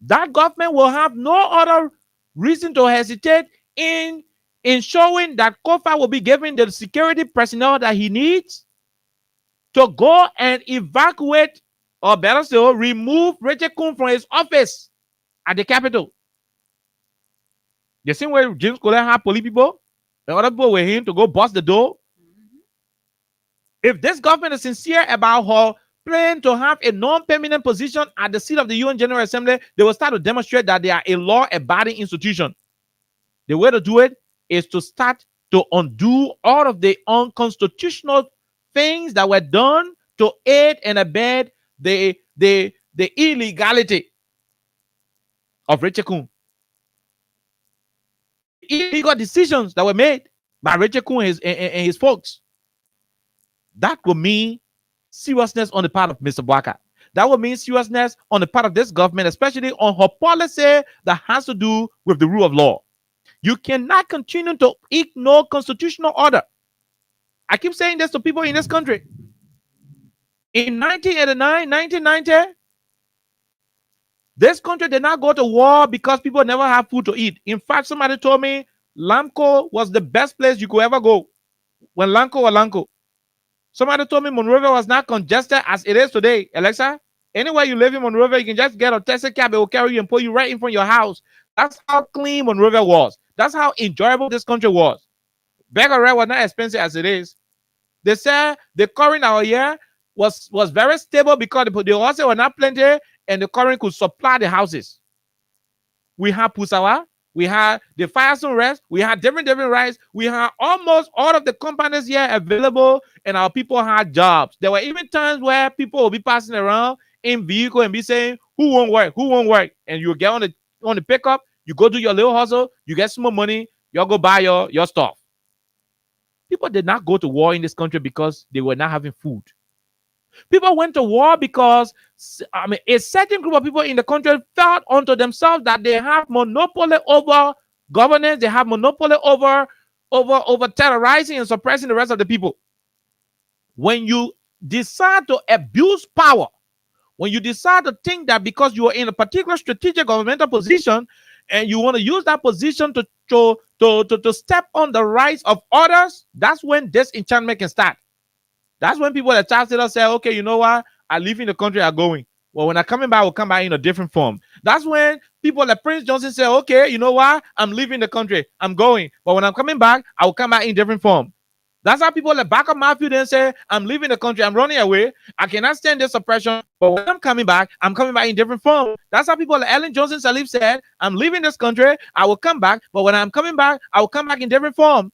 That government will have no other reason to hesitate in ensuring that Kofa will be given the security personnel that he needs to go and evacuate, or better still, remove Richard Kun from his office at the capital. The same way James Colette had police people, the other people were him to go bust the door. If this government is sincere about her plan to have a non-permanent position at the seat of the UN General Assembly, they will start to demonstrate that they are a law-abiding institution. The way to do it is to start to undo all of the unconstitutional things that were done to aid and abet the illegality of Richard Kun. Illegal decisions that were made by Richard Kun and his folks. That will mean seriousness on the part of Mr. Bouaka. That will mean seriousness on the part of this government, especially on her policy that has to do with the rule of law. You cannot continue to ignore constitutional order. I keep saying this to people in this country. In 1989, 1990, this country did not go to war because people never have food to eat. In fact, somebody told me Lamco was the best place you could ever go when Lamco was Lamco. Somebody told me Monrovia was not congested as it is today. Alexa, anywhere you live in Monrovia, you can just get a taxi cab. It will carry you and pull you right in front of your house. That's how clean Monrovia was. That's how enjoyable this country was. Bag of rent was not expensive as it is. They said the current our year was very stable because the houses were not plenty and the current could supply the houses. We had Pusawa, we had the Firestone Rest, we had different rights. We had almost all of the companies here available, and our people had jobs. There were even times where people will be passing around in vehicle and be saying, Who won't work? Who won't work? And you get on the pickup, you go do your little hustle, you get some more money, you go buy your stuff. People did not go to war in this country because they were not having food. People went to war because a certain group of people in the country felt unto themselves that they have monopoly over governance, they have monopoly over terrorizing and suppressing the rest of the people. When you decide to abuse power, when you decide to think that because you are in a particular strategic governmental position and you want to use that position to step on the rights of others, that's when disenchantment can start. That's when people that chance it say, okay, you know what? I live in the country I'm going. Well, when I'm coming back, I will come back in a different form. That's when people like Prince Johnson say, okay, you know what? I'm leaving the country. I'm going. But when I'm coming back, I will come back in different form. That's how people like Backup Matthew then say, I'm leaving the country. I'm running away. I cannot stand this oppression. But when I'm coming back in different form. That's how people like Ellen Johnson Sirleaf said, I'm leaving this country. I will come back. But when I'm coming back, I will come back in different form.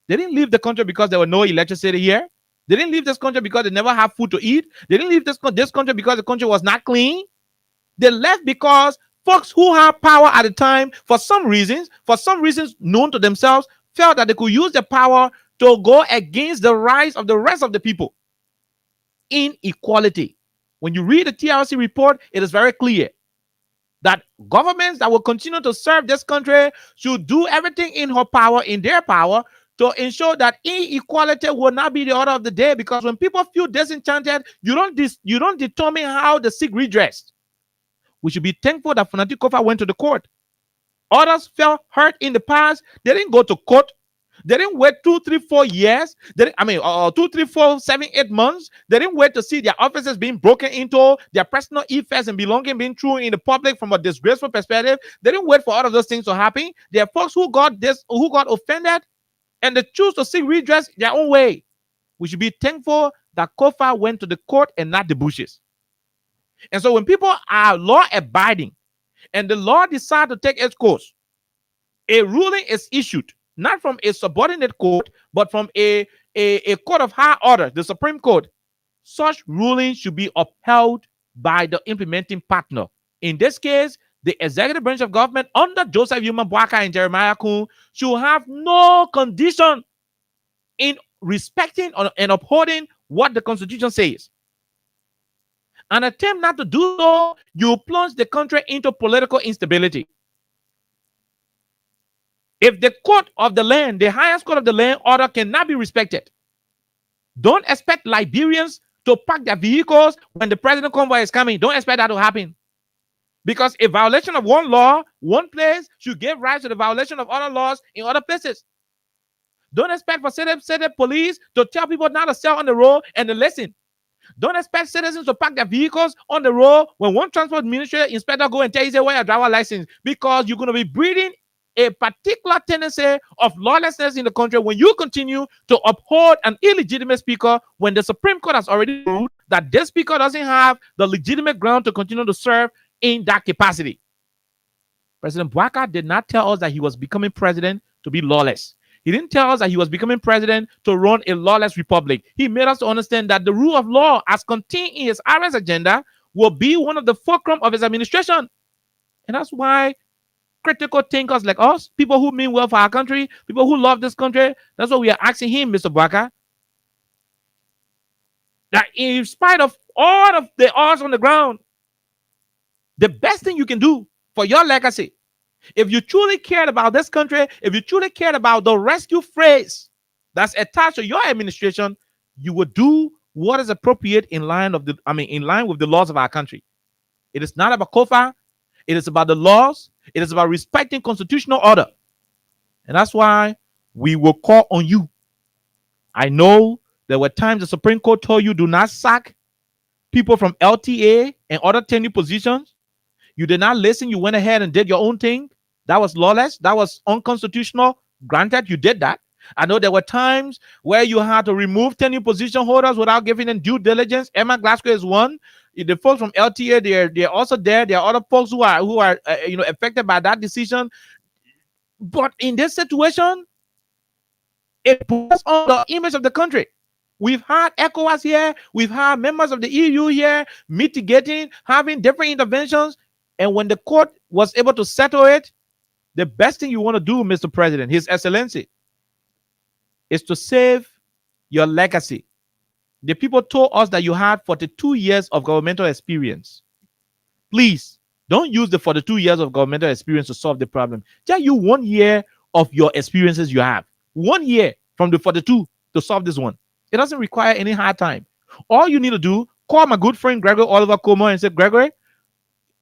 They didn't leave the country because there were no electricity here. They didn't leave this country because they never have food to eat. They didn't leave this country because the country was not clean. They left because folks who had power at the time, for some reasons known to themselves, felt that they could use the power to go against the rights of the rest of the people. Inequality. When you read the TRC report, it is very clear that governments that will continue to serve this country should do everything in their power, to ensure that inequality will not be the order of the day. Because when people feel disenchanted, you don't determine how the sick redressed. We should be thankful that Fanatic Kofa went to the court. Others felt hurt in the past. They didn't go to court. They didn't wait 2, 3, 4 years. 2, 3, 4, 7, 8 months. They didn't wait to see their offices being broken into, their personal affairs and belonging being thrown in the public from a disgraceful perspective. They didn't wait for all of those things to happen. There are folks who got offended, and they choose to seek redress their own way. We should be thankful that Kofa went to the court and not the bushes. And so when people are law-abiding and the law decides to take its course, a ruling is issued, not from a subordinate court, but from a court of high order, the Supreme Court. Such ruling should be upheld by the implementing partner. In this case, the executive branch of government under Joseph Yuma Boaka and Jeremiah Kun should have no condition in respecting and upholding what the Constitution says. An attempt not to do so, you plunge the country into political instability. If the court of the land, the highest court of the land order cannot be respected, don't expect Liberians to park their vehicles when the president convoy is coming. Don't expect that to happen. Because a violation of one law, one place, should give rise to the violation of other laws in other places. Don't expect for city police to tell people not to sell on the road and to listen. Don't expect citizens to park their vehicles on the road when one transport ministry inspector go and tell you, say, where your driver license, because you're going to be breeding a particular tendency of lawlessness in the country when you continue to uphold an illegitimate speaker when the Supreme Court has already ruled that this speaker doesn't have the legitimate ground to continue to serve in that capacity. President Boaka did not tell us that he was becoming president to be lawless. He didn't tell us that he was becoming president to run a lawless republic. He made us to understand that the rule of law, as contained in his RS agenda, will be one of the fulcrum of his administration. And that's why critical thinkers like us, people who mean well for our country, people who love this country, that's what we are asking him, Mr. Boaka. That in spite of all of the odds on the ground, the best thing you can do for your legacy, if you truly cared about this country, if you truly cared about the rescue phrase that's attached to your administration, you would do what is appropriate in line with the laws of our country. It is not about Kofa. It is about the laws. It is about respecting constitutional order. And that's why we will call on you. I know there were times the Supreme Court told you do not sack people from LTA and other tenure positions. You did not listen. You went ahead and did your own thing. That was lawless. That was unconstitutional. Granted, you did that. I know there were times where you had to remove tenure position holders without giving them due diligence. Emma Glasgow is one. The folks from LTA, they're also there. There are other folks who are affected by that decision. But in this situation, it puts on the image of the country. We've had ECOWAS here. We've had members of the EU here mitigating, having different interventions. And when the court was able to settle it, the best thing you want to do, Mr. President, His Excellency, is to save your legacy. The people told us that you had 42 years of governmental experience. Please don't use the 42 years of governmental experience to solve the problem. Just use 1 year of your experiences you have. 1 year from the 42 to solve this one. It doesn't require any hard time. All you need to do, call my good friend Gregory Oliver Como and say, Gregory,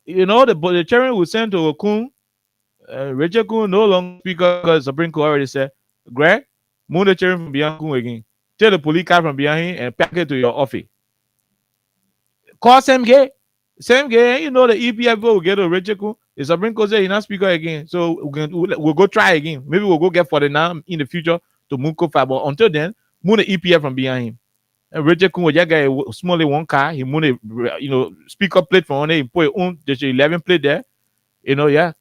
you know, the chairman will send to Okun, Richard Kun no longer speaker because Supreme Court already said, Greg, move the chairman from behind Kun again. Tell the police car from behind him and pack it to your office. Call same guy, you know the EPF will get a Richard Kun. The Supreme Court said he's not speaker again. So we'll go try again. Maybe we'll go get 49 in the future to move Kofa. But until then, move the EPF from behind him. And Richard Kun will just get a small one car. He move a speaker plate from on it. He put his own 11 plate there. Yeah.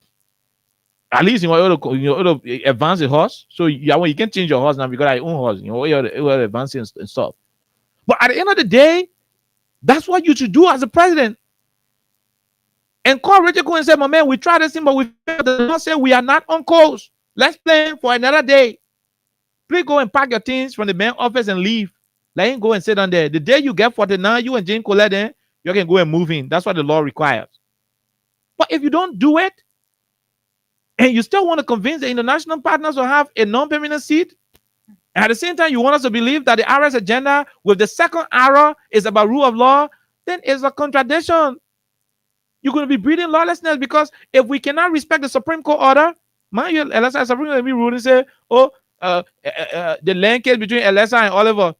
At least you want to advance the horse. So you can change your horse now because your own horse. You want to advance it and stuff. But at the end of the day, that's what you should do as a president. And call Richard Kun and say, my man, we tried this thing, but we failed. The law said we are not on course. Let's plan for another day. Please go and pack your things from the main office and leave. Let him go and sit down there. The day you get 49, you and Jane Colette, then you can go and move in. That's what the law requires. But if you don't do it, and you still want to convince the international partners to have a non-permanent seat, and at the same time you want us to believe that the RS agenda with the second arrow is about rule of law, then it's a contradiction. You're going to be breeding lawlessness because if we cannot respect the Supreme Court order, mind you, Alexa Supreme Court will be ruling say, the land case between Alexa and Oliver,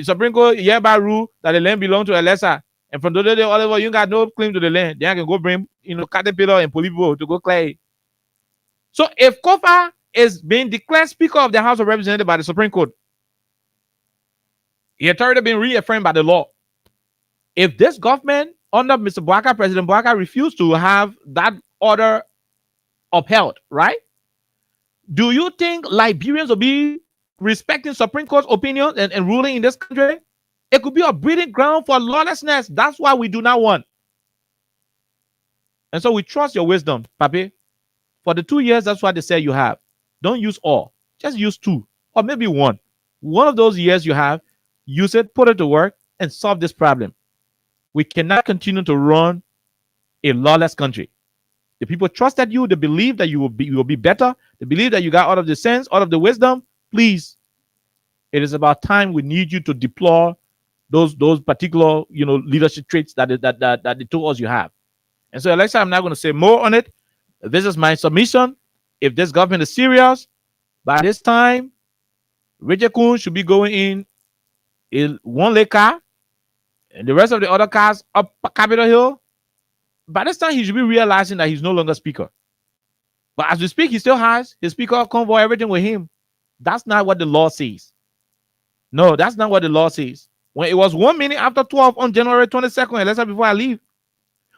Supreme Court hereby rule that the land belongs to Alexa. And from the day Oliver, you got no claim to the land. Then I can go bring, Caterpillar and police to go clear it. So if Kofa is being declared Speaker of the House of Representatives by the Supreme Court, he had already been reaffirmed by the law. If this government under Mr. Bouaka, President Bouaka, refused to have that order upheld, right? Do you think Liberians will be respecting Supreme Court's opinion and ruling in this country? It could be a breeding ground for lawlessness. That's why we do not want. And so we trust your wisdom, Papi. For the 2 years, that's what they say you have. Don't use all. Just use 2 or maybe 1. One of those years you have, use it, put it to work, and solve this problem. We cannot continue to run a lawless country. The people trusted you. They believe that you will be better. They believe that you got all of the sense, all of the wisdom. Please, it is about time we need you to deploy those particular leadership traits that they told us you have. And so, Alexa, I'm not going to say more on it. This is my submission. If this government is serious, by this time, Richard Kun should be going in one leg car, and the rest of the other cars up Capitol Hill. By this time, he should be realizing that he's no longer speaker. But as we speak, he still has his speaker convoy, everything with him. That's not what the law says. No, that's not what the law says. When it was 1 minute after 12 on January 22nd, and let's say before I leave,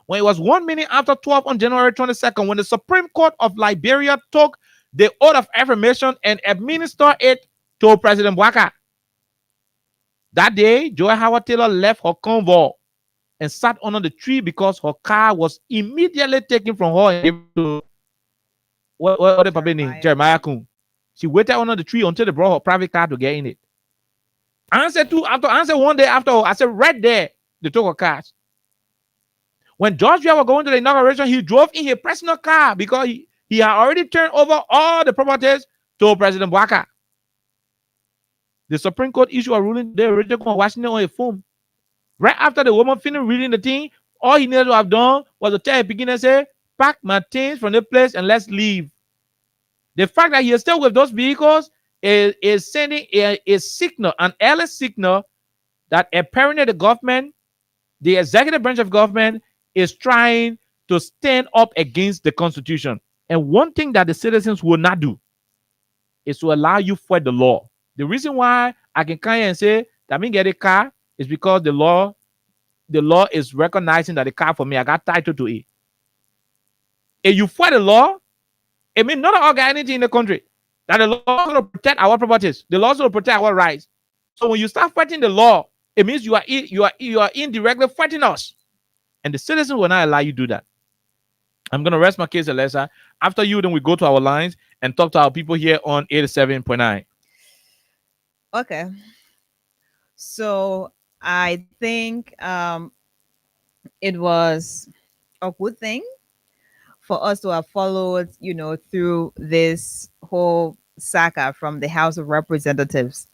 when it was 1 minute after 12 on January 22nd, when the Supreme Court of Liberia took the oath of affirmation and administered it to President Bouaka, that day, Joy Howard Taylor left her convoy and sat under the tree because her car was immediately taken from her and given to what the Papa name? Jeremiah Kun. She waited under the tree until they brought her private car to get in it. Answer 1 day after, I said right there, they took her cars. When George Weah was going to the inauguration, he drove in his personal car because he had already turned over all the properties to President Bouaka. The Supreme Court issued a ruling today, Richard Kun watching it on a phone. Right after the woman finished reading the thing, all he needed to have done was to tell a beginner and say, pack my things from the place and let's leave. The fact that he is still with those vehicles is sending a signal, an early signal that apparently the government, the executive branch of government, is trying to stand up against the Constitution. And one thing that the citizens will not do is to allow you for the law. The reason why I can come here and say that I mean get a car is because the law is recognizing that the car for me, I got title to it. If you fight the law, it means not all got anything in the country. That the law is going to protect our properties. The law is going to protect our rights. So when you start fighting the law, it means you are indirectly fighting us, and the citizens will not allow you to do that. I'm gonna rest my case, Alexa. After you, then we go to our lines and talk to our people here on 87.9. Okay. So I think it was a good thing for us to have followed, through this whole saga from the House of Representatives.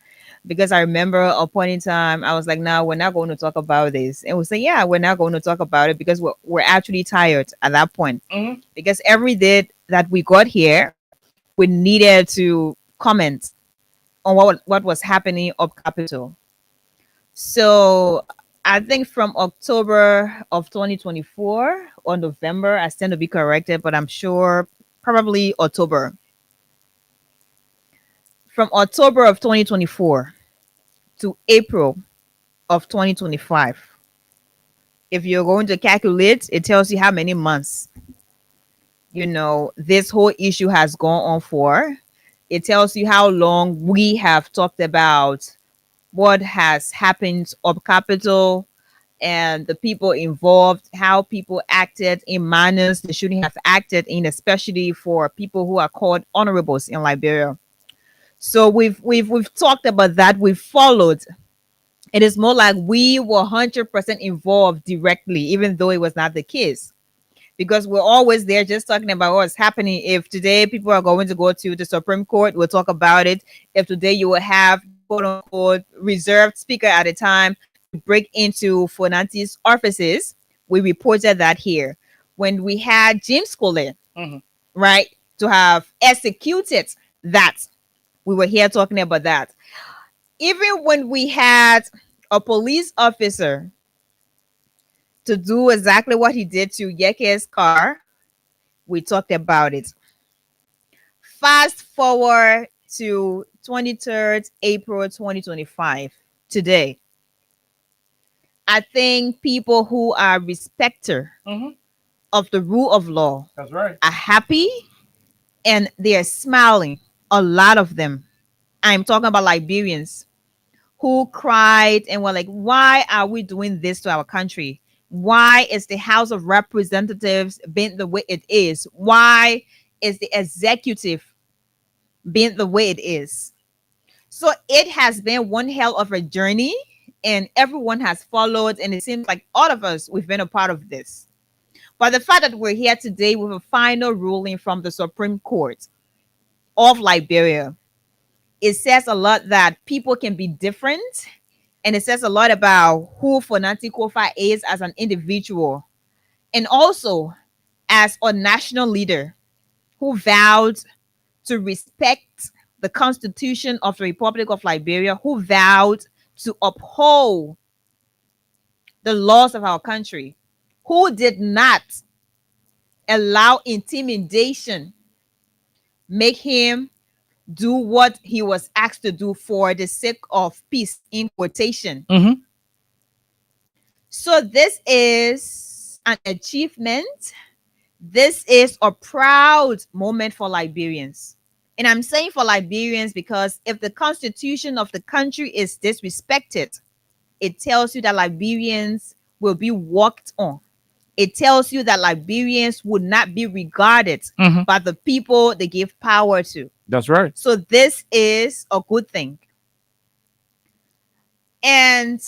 Because I remember at a point in time, I was like, no, we're not going to talk about this. And we say, yeah, we're not going to talk about it because we're actually tired at that point. Because every day that we got here, we needed to comment on what was happening up Capitol. So I think from October of 2024 or November, I stand to be corrected, but I'm sure probably October. From October of 2024 to April of 2025, if you're going to calculate, it tells you how many months, this whole issue has gone on for. It tells you how long we have talked about what has happened up Capitol and the people involved, how people acted in manners they shouldn't have acted in, especially for people who are called honorables in Liberia. So we've talked about that. We've followed. It is more like we were 100% involved directly, even though it was not the case, because we're always there just talking about what's happening. If today people are going to go to the Supreme Court, we'll talk about it. If today you will have quote unquote reserved speaker at a time to break into Fonanti's offices, we reported that here. When we had James Coley, right, to have executed that, we were here talking about that. Even when we had a police officer to do exactly what he did to Yeke's car, we talked about it. Fast forward to 23rd April 2025, today. I think people who are respecter of the rule of law That's right. are happy and they are smiling. A lot of them. I'm talking about Liberians who cried and were like, why are we doing this to our country? Why is the House of Representatives being the way it is? Why is the executive being the way it is? So it has been one hell of a journey, and everyone has followed, and it seems like all of us, we've been a part of this. But the fact that we're here today with a final ruling from the Supreme Court of Liberia, it says a lot that people can be different, and it says a lot about who Fonanti Kofa is as an individual, and also as a national leader who vowed to respect the Constitution of the Republic of Liberia, who vowed to uphold the laws of our country, who did not allow intimidation make him do what he was asked to do for the sake of peace, in quotation. So this is an achievement. This is a proud moment for Liberians. And I'm saying for Liberians because if the constitution of the country is disrespected, it tells you that Liberians will be walked on. It tells you that Liberians would not be regarded by the people they give power to. That's right. So this is a good thing. And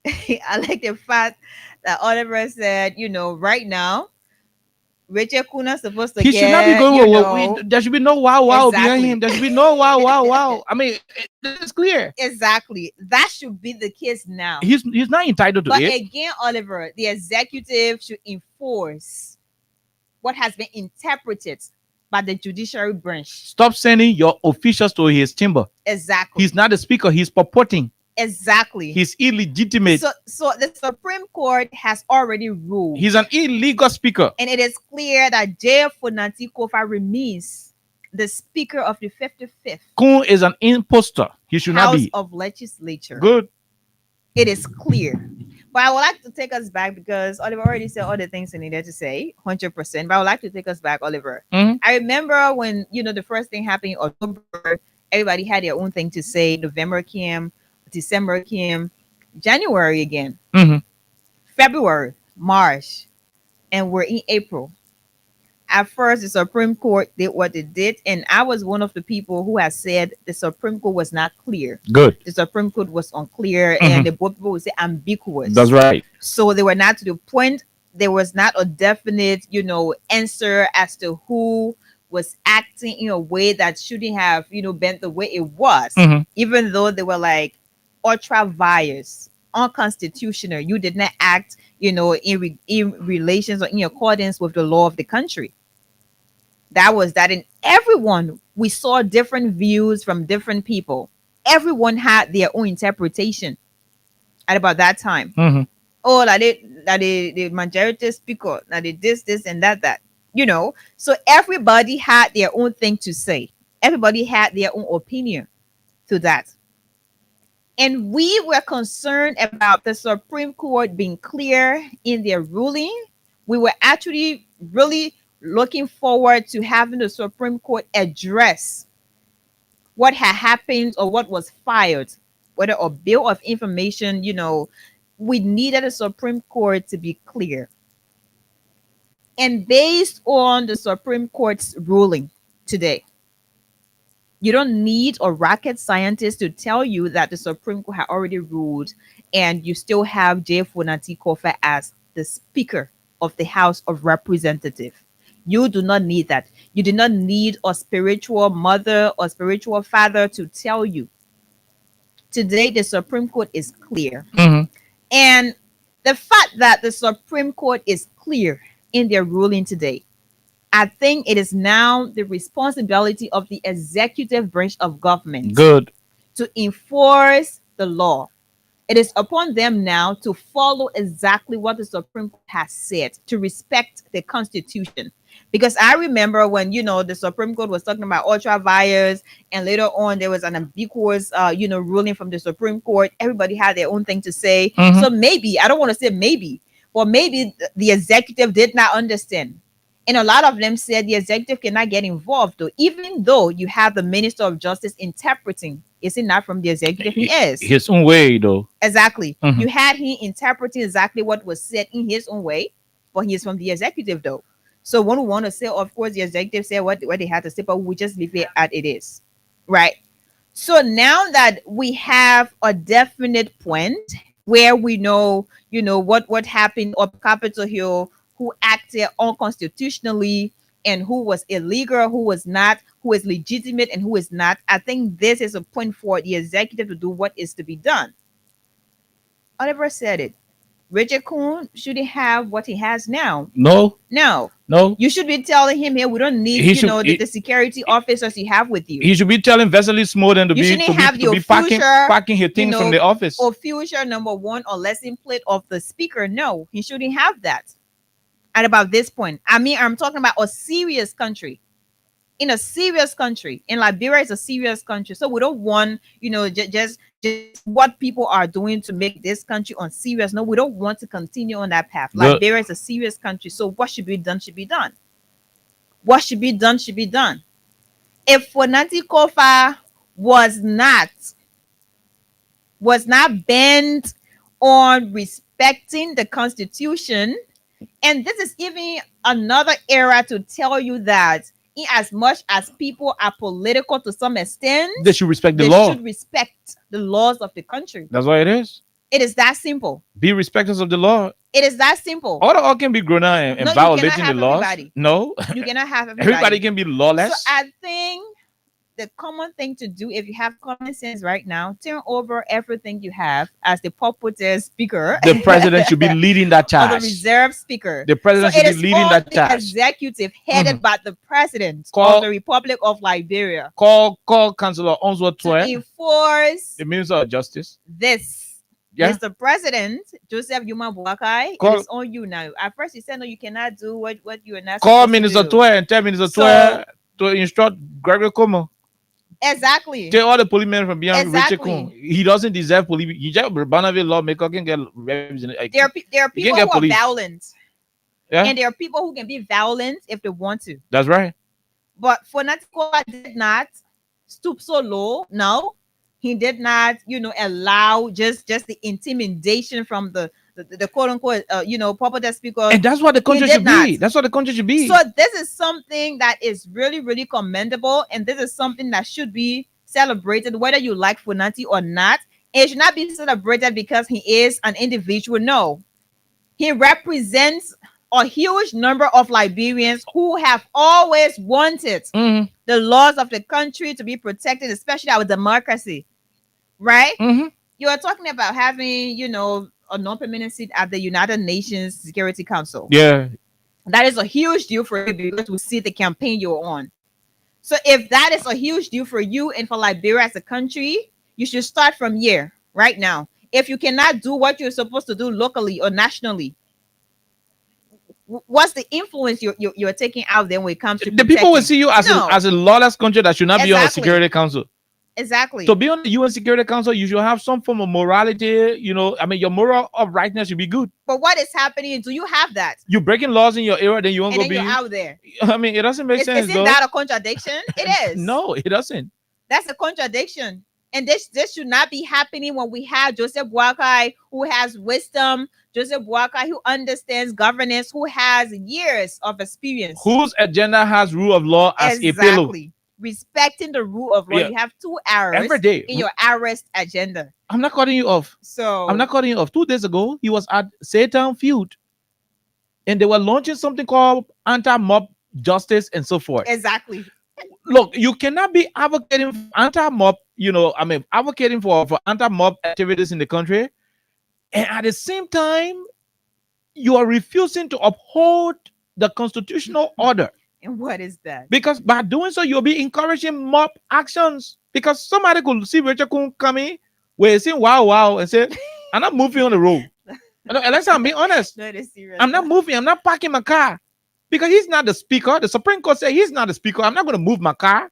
I like the fact that Oliver said, right now, Richard Kuna is supposed to He should not be get, there should be no wow behind Exactly. him. There should be no wow. I mean, it's clear. Exactly. That should be the case now. He's not entitled to But it. again, Oliver, the executive should enforce what has been interpreted by the judiciary branch. Stop sending your officials to his chamber. Exactly. He's not the speaker. He's purporting. Exactly. He's illegitimate. So the Supreme Court has already ruled. He's an illegal speaker. And it is clear that J. Fonanti Kofa remains the Speaker of the 55th Kun is an imposter. He should not House be. of Legislature. Good. It is clear. But I would like to take us back because Oliver already said all the things he needed to say, 100%. But I would like to take us back, Oliver. I remember when, the first thing happened in October, everybody had their own thing to say. November came, December came, January again, Mm-hmm. February, March, and we're in April. At first, the Supreme Court did what it did, and I was one of the people who has said the Supreme Court was not clear. Good. The Supreme Court was unclear, Mhm. and the both people would say ambiguous. That's right. So they were not to the point. There was not a definite, answer as to who was acting in a way that shouldn't have, been the way it was. Mhm. Even though they were like ultra vires, unconstitutional. You did not act, in relations or in accordance with the law of the country. That was that. And everyone, we saw different views from different people. Everyone had their own interpretation at about that time. Mhm. Oh, the majority speaker, now they this and that. So everybody had their own thing to say. Everybody had their own opinion to that. And we were concerned about the Supreme Court being clear in their ruling. We were actually really looking forward to having the Supreme Court address what had happened or what was filed, whether a bill of information, we needed the Supreme Court to be clear. And based on the Supreme Court's ruling today, you don't need a rocket scientist to tell you that the Supreme Court had already ruled, and you still have J. Fonati Kofa as the Speaker of the House of Representatives. You do not need that. You do not need a spiritual mother or spiritual father to tell you. Today, the Supreme Court is clear. Mhm. And the fact that the Supreme Court is clear in their ruling today, I think it is now the responsibility of the executive branch of government Good. to enforce the law. It is upon them now to follow exactly what the Supreme Court has said, to respect the Constitution. Because I remember when, the Supreme Court was talking about ultra vires, and later on there was an ambiguous, ruling from the Supreme Court. Everybody had their own thing to say. Mhm. So maybe, I don't want to say maybe, but maybe the executive did not understand. And a lot of them said the executive cannot get involved, though, even though you have the Minister of Justice interpreting. Is it not from the executive? He is. His own way, though. Exactly. Mhm. You had him interpreting exactly what was said in his own way, but he is from the executive, though. So when we want to say, of course, the executive said what they had to say, but we just leave it as it is. Right. So now that we have a definite point where we know, what happened up Capitol Hill, who acted unconstitutionally, and who was illegal, who was not, who is legitimate, and who is not. I think this is a point for the executive to do what is to be done. Oliver said it. Richard Kuhn shouldn't have what he has now. No. No. No. You should be telling him here, we don't need, He should- the security officers you have with you. He should be telling Vesely Smoden to You be shouldn't to be, have to the be packing official, his things from the office. Official number one or lesson plate of the speaker. No, he shouldn't have that. At about this point, I mean, I'm talking about a serious country. In a serious country, in Liberia is a serious country, so we don't want, just what people are doing to make this country unserious. No, we don't want to continue on that path. Well- Liberia is a serious country, so what should be done should be done. What should be done should be done. If Fonati Kofa was not bent on respecting the Constitution, and this is even another era to tell you that in as much as people are political to some extent, They should respect the they law. should respect the laws of the country. That's what it is. It is that simple. Be respecters of the law. It is that simple. All can be grown up and No, you cannot violating the have laws. everybody. No. You cannot have everybody. Everybody can be lawless. So I think the common thing to do, if you have common sense right now, turn over everything you have as the puppeteer speaker. The president should be leading that Or the charge. reserve speaker. The president So it should be is leading all that the charge. executive headed by the president Call- of the Republic of Liberia Call Councillor Onsworth to Twe, enforce the Minister of Justice. this. Yeah. Mr. President, Joseph Yuma Buakai, Call- it is on you now. At first, he said, no, you cannot do what you are not Call supposed to Minister do. Twe and tell Minister So- Twe to instruct Gregory Como. Exactly. Tell all the policemen from beyond Richard Exactly. Kuhn. He doesn't deserve police. He just Bonneville lawmaker can get represented. There are You people can who get are police. violent. Yeah, And there are people who can be violent if they want to. that's right. But Fonatiko did not stoop so low. No. He did not, allow just the intimidation from the quote unquote, puppet speaker. And that's what the country did should not. be. That's what the country should be. So this is something that is really, really commendable, and this is something that should be celebrated, whether you like Funanti or not. It should not be celebrated because he is an individual. No, he represents a huge number of Liberians who have always wanted Mhm. the laws of the country to be protected, especially our democracy. Right? Mhm. You are talking about having, a non-permanent seat at the United Nations Security Council. Yeah. That is a huge deal for you because we see the campaign you're on. So if that is a huge deal for you and for Liberia as a country, you should start from here right now. If you cannot do what you're supposed to do locally or nationally, what's the influence you're taking out there when it comes to The people will protecting? see you as No. a lawless country that should not be on the Exactly. Security Council. Exactly. To be on the UN Security Council, you should have some form of morality. Your moral uprightness should be good. But what is happening? Do you have that? You're breaking laws in your area, then you won't And go then be. you're out there. It doesn't make sense, Isn't though. that a contradiction? It is. No, it doesn't. That's a contradiction. And this should not be happening when we have Joseph Boakai, who has wisdom, Joseph Boakai, who understands governance, who has years of experience. Whose agenda has rule of law as a pillow? Exactly. Respecting the rule of law. Yeah. You have 2 hours Every day. in your arrest agenda. I'm not cutting you off. So I'm not cutting you off. 2 days ago, he was at Satan Field, and they were launching something called anti-mob justice and so forth. Exactly. Look, you cannot be advocating for anti-mob, advocating for anti-mob activities in the country, and at the same time, you are refusing to uphold the constitutional order. And what is that? Because by doing so, you'll be encouraging mob actions. Because somebody could see Richard Kun coming, where he's saying wow, and say, I'm not moving on the road. Alexa, I'm being honest. No, it is serious. I'm not moving. I'm not parking my car. Because he's not the speaker. The Supreme Court said he's not the speaker. I'm not going to move my car.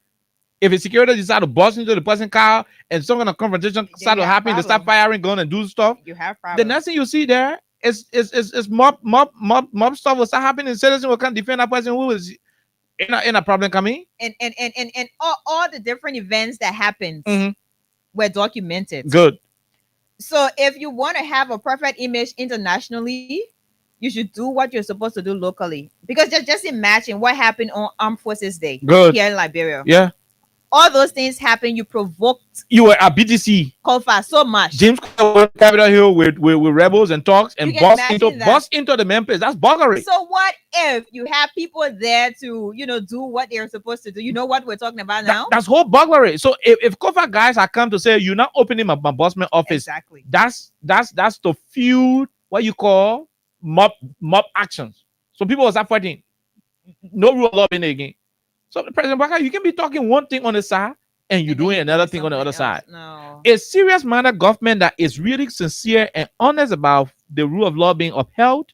If a security decide to bust into the person's car and some kind of confrontation start to happen, they start firing gun and do stuff. You have The problems. next thing you see there is mob stuff will start happening. Citizens will come defend that person who is in a problem coming. And all the different events that happened Mhm. were documented. Good. So if you want to have a perfect image internationally, you should do what you're supposed to do locally. Because just imagine what happened on Armed Forces Day Good. here in Liberia. Yeah. All those things happened. You provoked You were at BTC. Kofa so much. James went to Capitol Hill with rebels and talks and You can imagine bust into the main place. That's buggery. So what if you have people there to, do what they're supposed to do? You know what we're talking about now? That's whole buggery. So if Kofa guys are come to say you're not opening my bossman office, Exactly. that's to fuel what you call mob actions. So people will start fighting. No rule of law being again. So President Baka, you can be talking one thing on the side and you're doing another thing on the other side. No. A serious minded government that is really sincere and honest about the rule of law being upheld.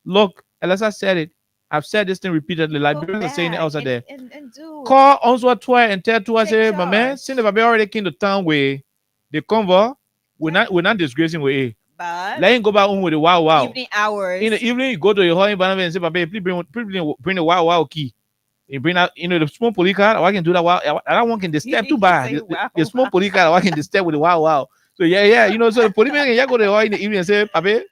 Look, Alexa said it. I've said this thing repeatedly. Liberians are saying it outside there. And do Call Onswa Toy and tell Toy, say, Take my man, charge. since the baby already came to town with the convo, we're not disgracing with it. but Let him go back home with the wow. evening hours. In the evening, you go to your home and say, baby, please bring the wow key. You bring out, the small police card, or I can do that. Wow, I don't want to step too bad. Say wow, The small police card, or I can step with the wow. So yeah, so the policeman can go to the home in the evening and say, baby,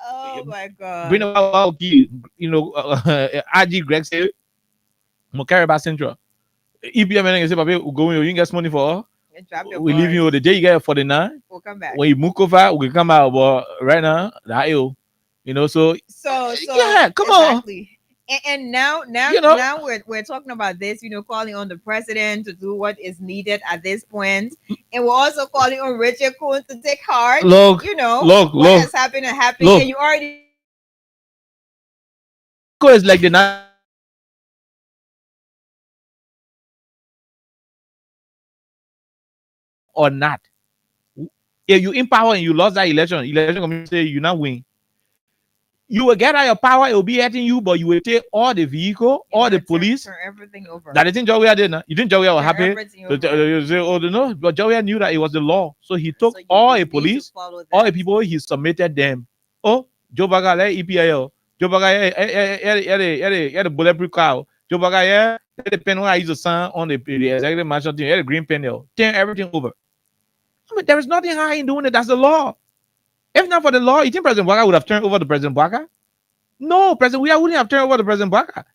Oh my God. bring the wow key. RG Greg say, I'm carry back Central. EPM and say, baby, we're going, you get money for all. Drop your We leave you bars. the day you get 49. We'll come back. When you move over, we can come out. But right now, that so So yeah, come on. exactly. And now we're talking about this, calling on the president to do what is needed at this point, and we're also calling on Richard Kuhn to take heart. Look, what has happened, look. and you already is like the or not. If you in power and you lost that election commission say you not win. You will get out your power, it will be hurting you, but you will take all the vehicle, all the police. turn everything over. That the thing Joey did now. You think Joey was Turn happy? everything over. You say, oh no, but Joey knew that it was the law. So he took So you all need the to police, follow all the that. people, he submitted them. Oh, Joe Baga, EPIL. Joe Baga, the bulletproof car. Joe Baga, the pen where I use the sun on the executive mansion team, the green panel. Turn everything over. mean, there is nothing high in doing it. That's the law. If not for the law, you think President Baka would have turned over to President Baka? No, President Weah wouldn't have turned over to President Baka.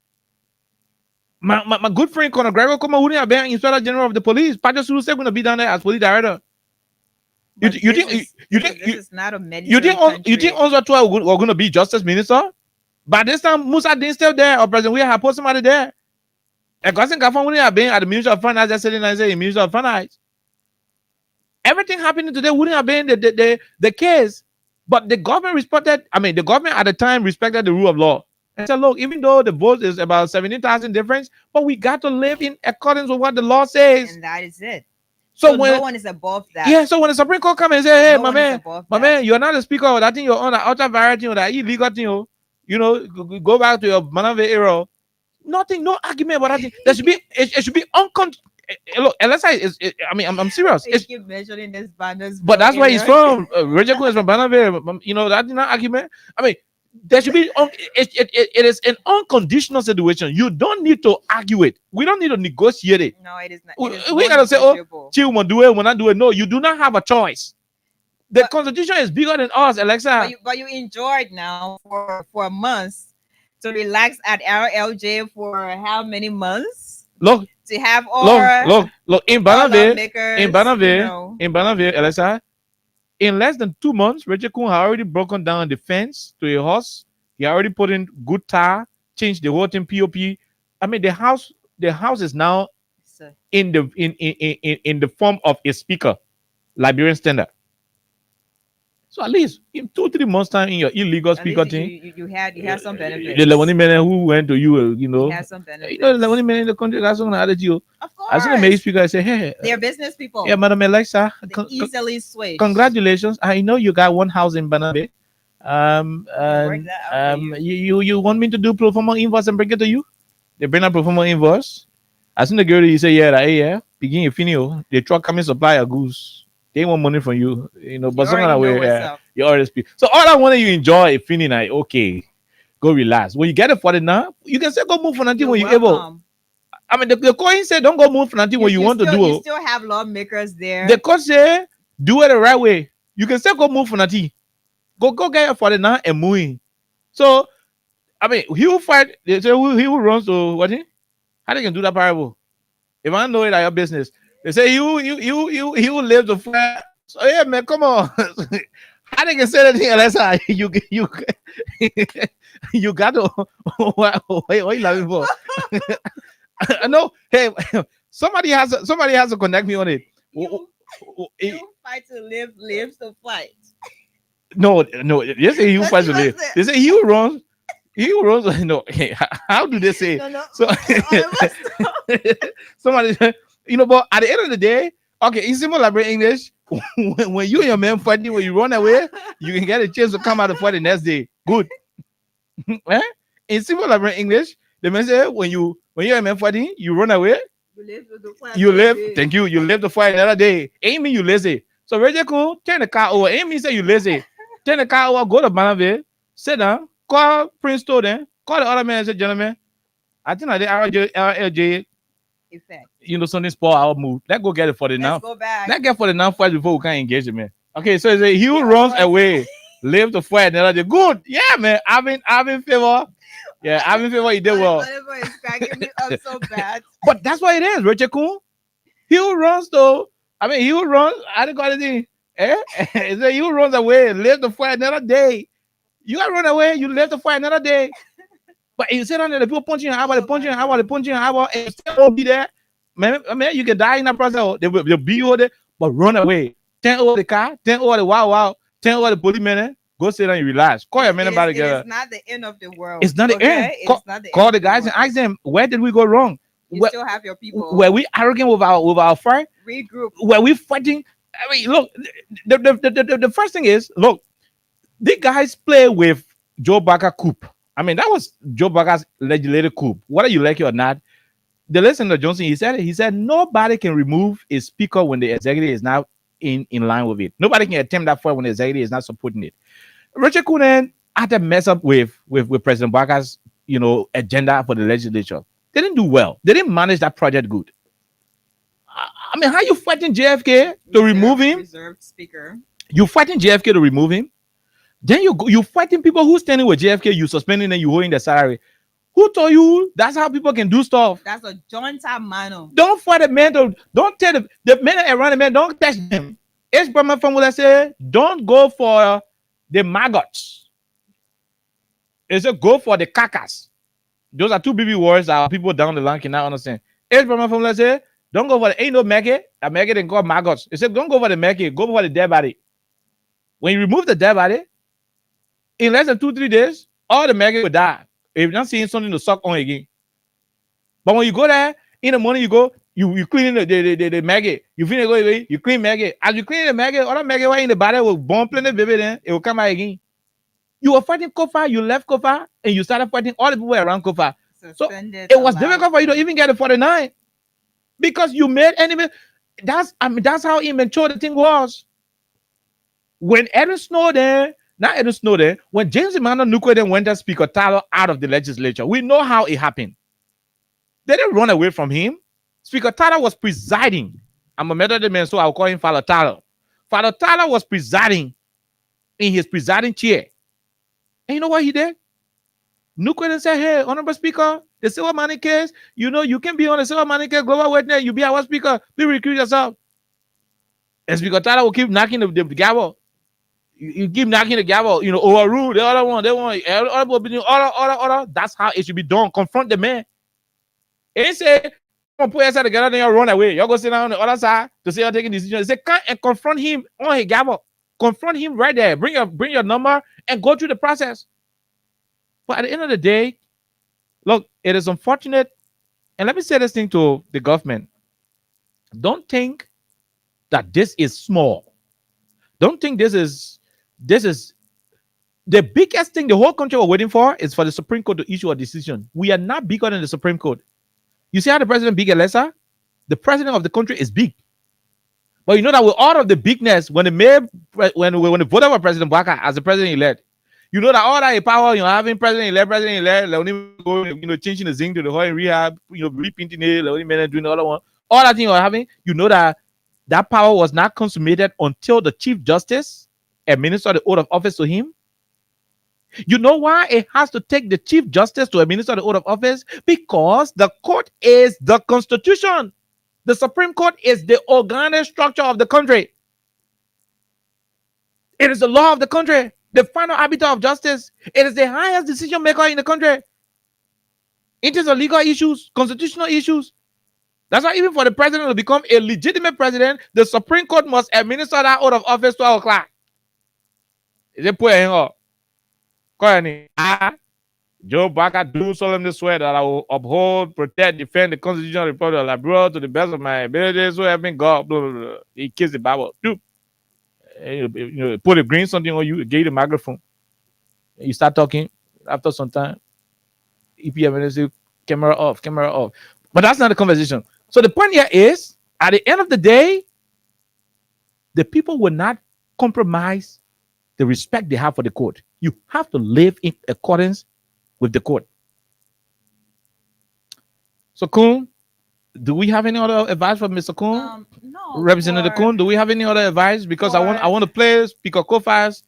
My good friend Conor Gregor Kuma wouldn't have been Inspector General of the Police. Patrick Sulu said going to be down there as police director. This is not a military country. You think Onzo Tua were going to be Justice Minister? By this time, Musa didn't stay there, or President Weah had put somebody there. And Cousin Kafan wouldn't have been at the Ministry of Finance. Just sitting and saying Ministry of Finance. Everything happening today wouldn't have been the case. But the government respected. I mean, the government at the time respected the rule of law. And said, look, even though the vote is about 17,000 difference, but we got to live in accordance with what the law says. And that is it. So no one is above that. Yeah, so when the Supreme Court comes and say, hey, my man, you're not a speaker of that thing, you're on the outer variety or that illegal thing, you know, go back to your Manave era. Nothing, no argument about that thing. There should be, it should be look, LSI is, I mean, I'm serious. It's keep mentioning this banners. But that's where he's from. Roger Kun is from Banave. You know, that's not argument. I mean, there should be it is an unconditional situation. You don't need to argue it. We don't need to negotiate it. No, it is not. We gotta say, oh, chill, we'll do it, when I do it. No, you do not have a choice. The Constitution is bigger than us, Alexa. But you enjoyed now for months to relax at RLJ for how many months? Look, to have all look in Banave, Alexa. In less than 2 months, Richard Kun had already broken down the fence to a horse. He already put in good tar, changed the whole thing POP. I mean, the house is now in the form of a speaker, Liberian standard. So at least in 2-3 months' time, in your illegal speaker thing, you had some benefits. The Lewani men who went to you, you know, you had some benefits. You know, the Lewani men in the country that's going to add you. Of course. I was going to make speaker. I say, hey, they're business people. Yeah, Madam Alexa, easily switch. Congratulations! I know you got one house in Banabe. You want me to do pro forma invoice and bring it to you? They bring a pro forma invoice. As soon as the girl you say yeah, begin your finio. The truck coming supply a goose. They want money from you, you know. But somehow you already speak. So all I want you enjoy is feeling like okay, go relax. When you get it for it now, you can say go move for nothing when you're able. I mean, the coin said don't go move for nothing when you want to do. You still have lawmakers there. The court say do it the right way. You can say go move for nothing. Go get it for it now and move. So I mean, he will fight. They say he will run to what? How they can do that parable? If I know it, your business. They say he will live to fight. So yeah, man, come on. How they can say that thing unless you got to what are you laughing for? I know. Hey, somebody has to connect me on it. You fight to live to fight. No. They say he fights to live. They say he runs. No. How do they say? No. So somebody, you know. But at the end of the day, okay, in simple Liberian English, when you and your man fighting, when you run away, you can get a chance to come out and fight the next day. Good. In simple Liberian English, the man say when you and your man fighting, you run away. You live. Thank you. You live to fight another day. Ain't mean you lazy. So very cool. Turn the car over. Ain't mean say you lazy. Turn the car over. Go to Banave. Sit down. Call Prince Toden. Call the other man and say, gentlemen, I think I did RLJ effect. You know, something spoil our mood. Let's go get it for the now. Go back. Let's get for the now fight before we can engage him, man. Okay, so he who runs away, live to fight another day. Good. Yeah, man. Having favor. Yeah, having favor, he did well. Whatever is cracking me up so bad. But that's what it is, Richard Kun. He who runs though. I mean, he who runs, I didn't got anything. He who runs away, live to fight another day. You gotta run away, you live to fight another day. But you sit down there, the people punching your eyeball, and you still won't be there. Man, you can die in that process. They'll be you there, but run away. Turn over the car, turn over the wow, turn over the policeman. Go sit down and relax. Call your man about together. It's not the end of the world. It's not the end. Call the guys and ask them, where did we go wrong? You still have your people. Were we arrogant with our fight? Regroup. Were we fighting? I mean, look, the first thing is, look, the guys play with Joe Baka coup. I mean, that was Joe Baka's legislative coup. Whether you like it or not, the listener Johnson, he said nobody can remove a speaker when the executive is not in line with it. Nobody can attempt that for when the executive is not supporting it. Richard Kunen had to mess up with President Baka's, you know, agenda for the legislature. They didn't do well. They didn't manage that project good. I mean, how you fighting JFK to remove him? Reserved speaker. You fighting JFK to remove him? Then you fighting people who standing with JFK, you suspending and you holding the salary. Who told you that's how people can do stuff? That's a joint man. Don't fight the man. Don't tell the men around the man. Don't touch them. It's Brahma from what I say. Don't go for the maggots. It's a go for the kakas. Those are two BB words that people down the line cannot understand. It's Brahma from what I say. Don't go for the ain't no maggot. A maggot and call maggots. It said don't go for the maggot. Go for the dead body. When you remove the dead body, in less than 2-3 days, all the maggot will die. If you're not seeing something to suck on again. But when you go there, in the morning you go, you clean the maggot. You finish go away, you clean maggot. As you clean the maggot, all the maggot in the body will bomb plenty baby then it will come out again. You were fighting Kofa, you left Kofa, and you started fighting all the people around Kofa. So it was difficult for you to even get the 49. Because you made enemies. That's how immature the thing was. When Edwin Snowden, not Edwin Snowden, when James Emmanuel Nuko then went as Speaker Tyler out of the legislature, we know how it happened. They didn't run away from him. Speaker Tyler was presiding. I'm a Methodist man, so I'll call him Father Tyler. Father Tyler was presiding in his presiding chair. And you know what he did? Nuko then said, hey, Honorable Speaker, the silver money case, you know, you can be on the silver money case, global witness, you be our speaker, please recruit yourself. And Speaker Tyler will keep knocking the gavel. You keep knocking the gavel, you know, overrule the other one, order. That's how it should be done. Confront the man. And say, come put yourself together, then you run away. You go sit down on the other side to say you're taking decisions. Say, come and confront him on his gavel. Confront him right there. Bring your number and go through the process. But at the end of the day, look, it is unfortunate. And let me say this thing to the government. Don't think that this is small. Don't think this is the biggest thing the whole country was waiting for is for the Supreme Court to issue a decision. We are not bigger than the Supreme Court. You see how the president big Elesa? The president of the country is big. But you know that with all of the bigness, when the voter for President Baka as the president-elect, you know that all that power, you know, having president-elect, they only go, you know, changing the zinc to the whole rehab, you know, repainting it, only men doing the other one. All that thing you're having, you know that power was not consummated until the Chief Justice administered the oath of office to him. You know why it has to take the Chief Justice to administer the oath of office? Because the court is the Constitution. The Supreme Court is the organic structure of the country. It is the law of the country, the final arbiter of justice. It is the highest decision maker in the country. It is a legal issues, constitutional issues. That's why even for the president to become a legitimate president, the Supreme Court must administer that oath of office 12 o'clock. Is it put hang up? Joe Baca do solemnly swear that I will uphold, protect, defend the Constitution of the Republic of Liberia to the best of my abilities. So help me God. Blah, blah, blah. He kissed the Bible. You know, put a green something on you, gave the microphone. You start talking. After some time, EPM camera off. But that's not the conversation. So the point here is, at the end of the day, the people will not compromise the respect they have for the court. You have to live in accordance with the court. So, Kuhn, do we have any other advice from Mr. Kuhn? No. Representative Kuhn, do we have any other advice? Because I want to play Speaker Kofa's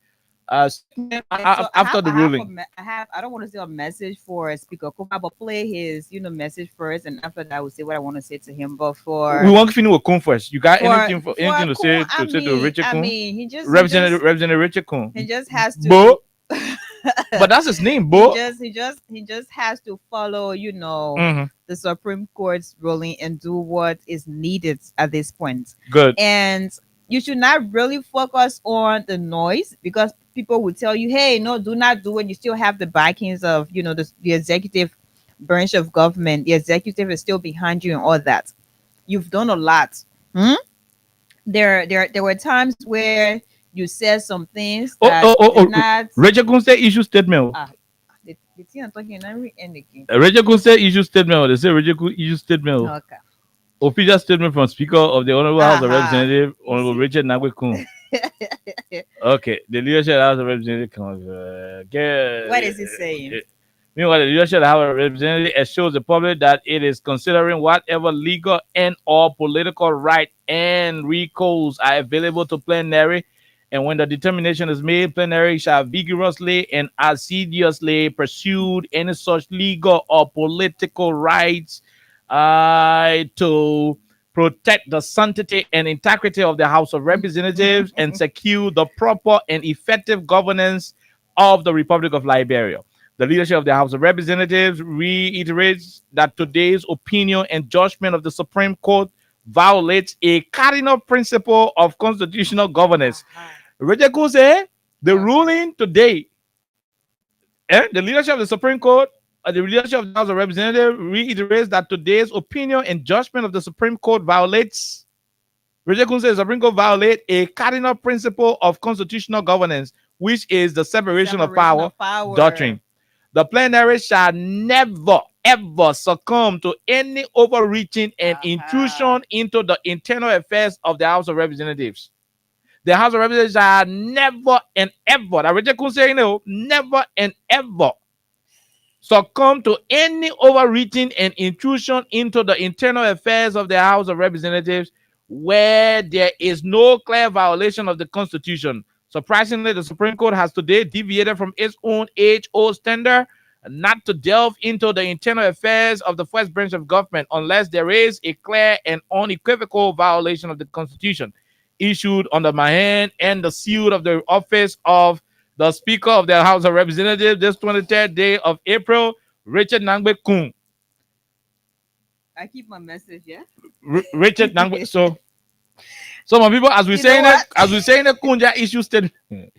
after the ruling. I don't want to say a message for Speaker Kofa, but play his message first, and after that I will say what I want to say to him. But we want to finish with Kuhn first. You got anything to say to Richard Kuhn? I mean, he just Representative Richard Kuhn. He just has to. But that's his name, Bo. He just has to follow, the Supreme Court's ruling and do what is needed at this point. Good. And you should not really focus on the noise, because people will tell you, hey, no, do not do it. You still have the backings of, the executive branch of government. The executive is still behind you and all that. You've done a lot. There were times where you said some things that Rachel Kun said issue statement. The thing I'm talking about again. Rachel Kun said issue statement. They say Rachel Kun issue statement. Okay. Official statement from Speaker of the Honorable House of Representatives, Honorable Richard Nagwe Kun. Okay, the leadership House of Representatives. What is he saying? Meanwhile, the leadership of the House of Representatives assures the public that it is considering whatever legal and or political right and recourse are available to plenary, and when the determination is made, plenary shall vigorously and assiduously pursue any such legal or political rights to protect the sanctity and integrity of the House of Representatives and secure the proper and effective governance of the Republic of Liberia. The leadership of the House of Representatives reiterates that today's opinion and judgment of the Supreme Court violates a cardinal principle of constitutional governance. Richard Kuse, the ruling today, the leadership of the Supreme Court, the leadership of the House of Representatives reiterates that today's opinion and judgment of the Supreme Court violates. Richard Kuse, the Supreme Court violate a cardinal principle of constitutional governance, which is the separation of power doctrine. The plenary shall never, ever succumb to any overreaching and intrusion into the internal affairs of the House of Representatives. The House of Representatives shall never and ever, that Richard Kun say, never and ever succumb to any overreaching and intrusion into the internal affairs of the House of Representatives where there is no clear violation of the Constitution. Surprisingly, the Supreme Court has today deviated from its own age-old standard not to delve into the internal affairs of the first branch of government unless there is a clear and unequivocal violation of the Constitution issued under my hand and the seal of the office of the Speaker of the House of Representatives this 23rd day of April, Richard Nangbe Kun. I keep my message, yeah? Richard Nangbe. So some people, as we saying it, Kunja issue statement.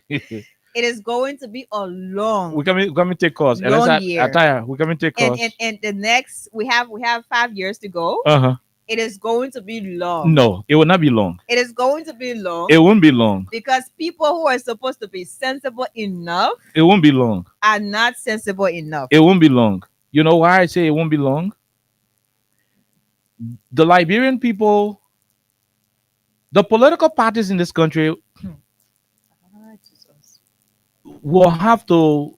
It is going to be a long. We can take course. Long year. We can take course. And the next, we have 5 years to go. It is going to be long. No, it will not be long. It is going to be long. It won't be long. Because people who are supposed to be sensible enough. It won't be long. Are not sensible enough. It won't be long. You know why I say it won't be long? The Liberian people, the political parties in this country will have to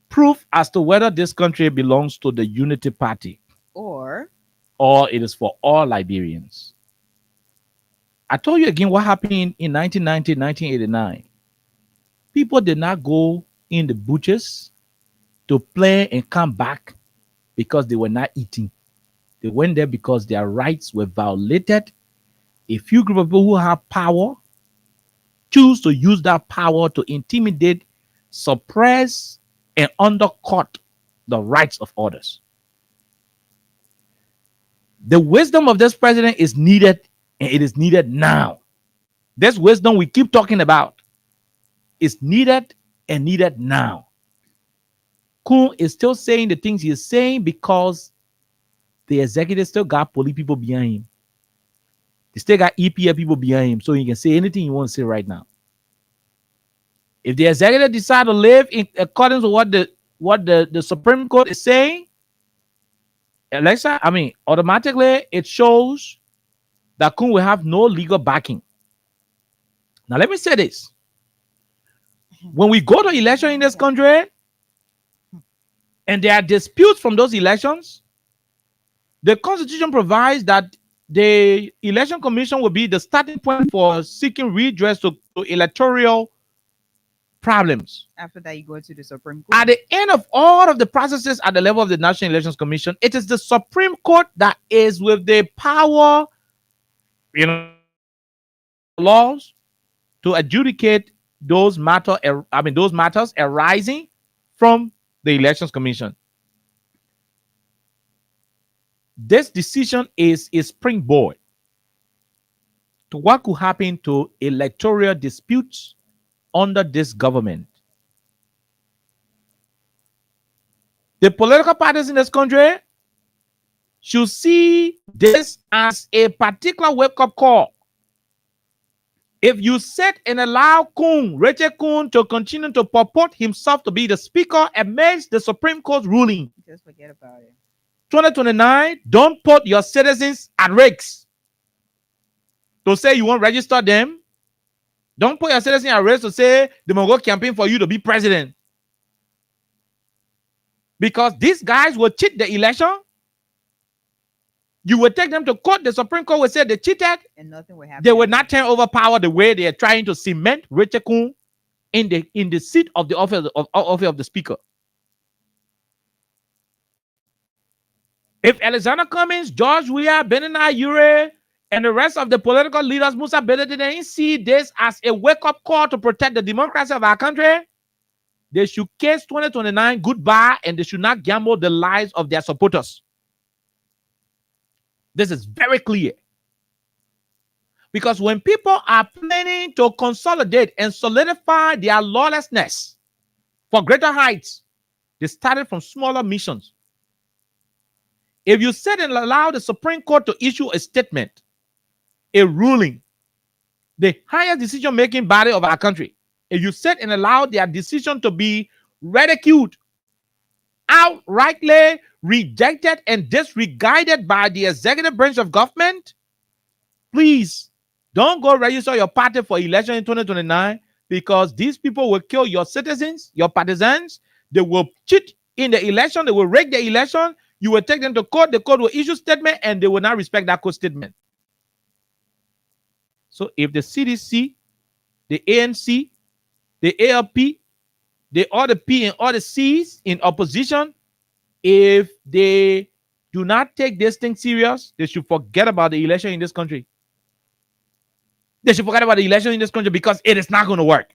prove as to whether this country belongs to the Unity Party or it is for all Liberians. I told you again what happened in 1990, 1989. People did not go in the butchers to play and come back because they were not eating. They went there because their rights were violated. A few group of people who have power choose to use that power to intimidate, suppress, and undercut the rights of others. The wisdom of this president is needed, and it is needed now. This wisdom we keep talking about is needed and needed now. Kun is still saying the things he is saying because the executive still got police people behind him. They still got EPA people behind him, so he can say anything you want to say right now. If the executive decide to live in accordance with what the Supreme Court is saying, Alexa, automatically it shows that Kun will have no legal backing. Now, let me say this. When we go to election in this country, and there are disputes from those elections, the Constitution provides that the Election Commission will be the starting point for seeking redress to electoral problems. After that, you go to the Supreme Court. At the end of all of the processes at the level of the National Elections Commission, it is the Supreme Court that is with the power, laws to adjudicate those matters arising from the Elections Commission. This decision is a springboard to what could happen to electoral disputes under this government. The political parties in this country should see this as a particular wake-up call. If you sit and allow Richard Kun, to continue to purport himself to be the speaker amidst the Supreme Court's ruling, just forget about it. 2029, don't put your citizens at risk to say you won't register them. Don't put your citizens at risk to say they will go campaign for you to be president. because these guys will cheat the election. You will take them to court. The Supreme Court will say they cheated, and nothing will happen. They will not turn over power the way they are trying to cement Richard Kuhn in the seat of the office of the Speaker. If Alexander Cummings, George Weah, Benina Ure, and the rest of the political leaders, Musa Belede, they see this as a wake-up call to protect the democracy of our country, they should case 2029 goodbye, and they should not gamble the lives of their supporters. This is very clear. Because when people are planning to consolidate and solidify their lawlessness for greater heights, they started from smaller missions. If you sit and allow the Supreme Court to issue a statement, a ruling, the highest decision-making body of our country, if you sit and allow their decision to be ridiculed, outrightly rejected and disregarded by the executive branch of government, please don't go register your party for election in 2029, because these people will kill your citizens, your partisans. They will cheat in the election. They will rig the election. You will take them to court. The court will issue statement, and they will not respect that court statement. So if the CDC, the ANC, the ALP, all the P and all the C's in opposition, if they do not take this thing serious, they should forget about the election in this country. They should forget about the election in this country, because it is not going to work.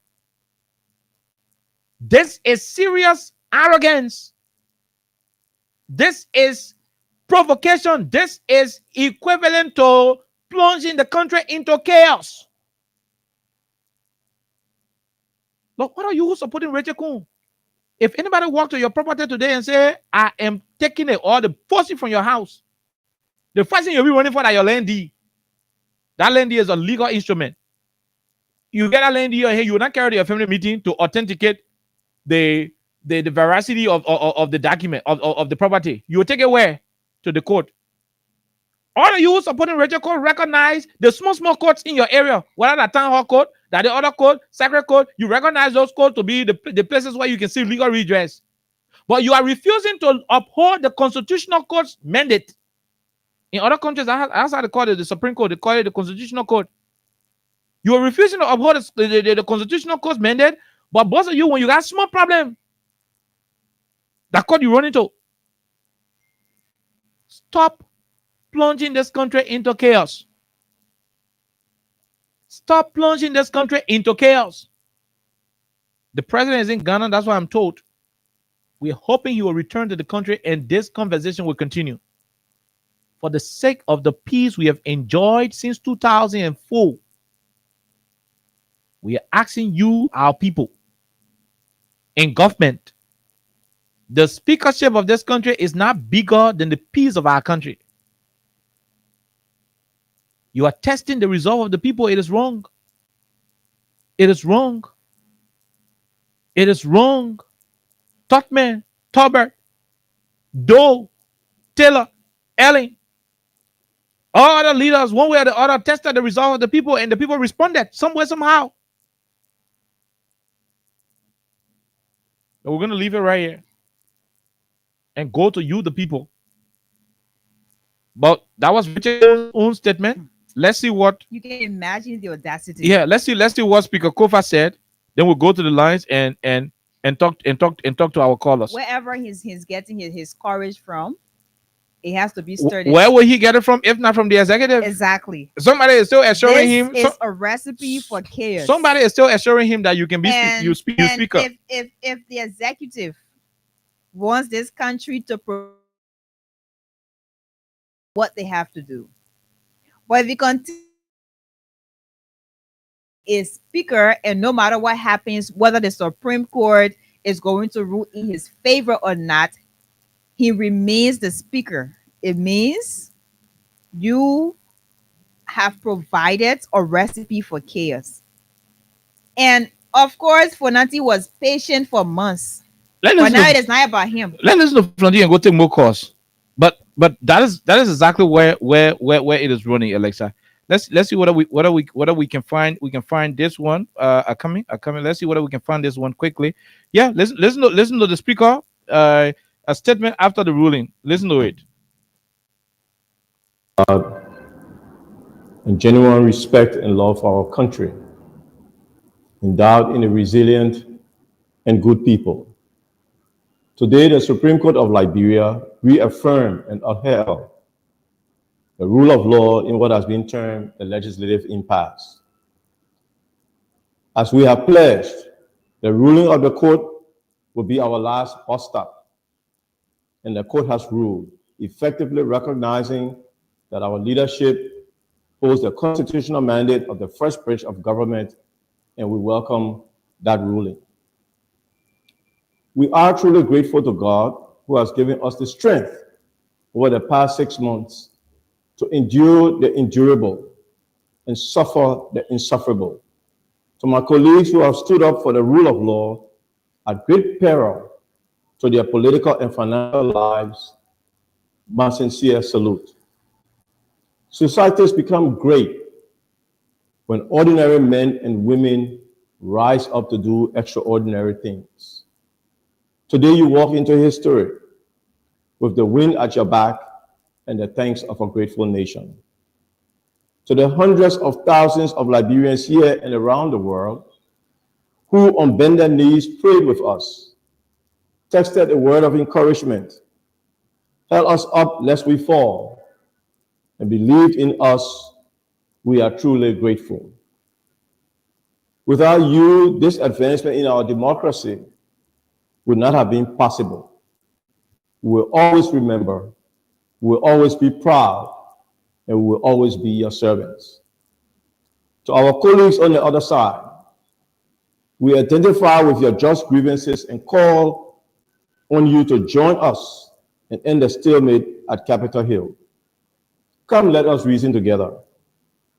This is serious arrogance. This is provocation. This is equivalent to plunging the country into chaos. Look, what are you supporting Richard Kuhn? If anybody walk to your property today and say, I am taking it, or the force it from your house, the first thing you'll be running for that your land deed. That land deed is a legal instrument. You get a land deed here, you will not carry to your family meeting to authenticate the veracity of the document, of the property. You will take it where? To the court. All of you supporting Richard Kuhn recognize the small courts in your area, whether the town hall court, that the other court, sacred court, you recognize those courts to be the places where you can see legal redress. But you are refusing to uphold the constitutional court's mandate. In other countries, outside the court, the Supreme Court, they call it the constitutional court. You are refusing to uphold the constitutional court's mandate, but both of you, when you got small problem, that court you run into. Stop plunging this country into chaos. Stop plunging this country into chaos. The president is in Ghana, that's what I'm told. We're hoping he will return to the country, and this conversation will continue. For the sake of the peace we have enjoyed since 2004, we are asking you, our people, in government, the speakership of this country is not bigger than the peace of our country. You are testing the resolve of the people. It is wrong. It is wrong. It is wrong. Totman, Tolbert, Doe, Taylor, Ellen, all other leaders, one way or the other, tested the resolve of the people, and the people responded somewhere, somehow. But we're going to leave it right here and go to you, the people. But that was Richard's own statement. Let's see what you can imagine the audacity. Yeah, let's see what Speaker Kofa said. Then we'll go to the lines and talk to our callers. Wherever he's getting his courage from, it has to be sturdy. Where will he get it from, if not from the executive? Exactly. Somebody is still assuring him. This is a recipe for chaos. Somebody is still assuring him that you can be speaker. If the executive wants this country to what they have to do, but if you continue is speaker, and no matter what happens, whether the Supreme Court is going to rule in his favor or not, he remains the speaker. It means you have provided a recipe for chaos. And of course, Fonanti was patient for months. But now it is not about him. Let's listen to Fonanti and go take more calls. But that is exactly where it is running, Alexa. Let's see whether we can find this one coming. Let's see whether we can find this one quickly. Yeah, listen to the speaker. A statement after the ruling. Listen to it. And genuine respect and love for our country, endowed in a resilient and good people. Today, the Supreme Court of Liberia reaffirmed and upheld the rule of law in what has been termed the legislative impasse. As we have pledged, the ruling of the court will be our last bus stop, and the court has ruled, effectively recognizing that our leadership holds the constitutional mandate of the first branch of government, and we welcome that ruling. We are truly grateful to God who has given us the strength over the past 6 months to endure the endurable and suffer the insufferable. To my colleagues who have stood up for the rule of law at great peril to their political and financial lives, my sincere salute. Societies become great when ordinary men and women rise up to do extraordinary things. Today you walk into history with the wind at your back and the thanks of a grateful nation. To the hundreds of thousands of Liberians here and around the world who on bended knees prayed with us, texted a word of encouragement, held us up lest we fall, and believed in us, we are truly grateful. Without you, this advancement in our democracy would not have been possible. We will always remember, we will always be proud, and we will always be your servants. To our colleagues on the other side, we identify with your just grievances and call on you to join us and end the stalemate at Capitol Hill. Come, let us reason together.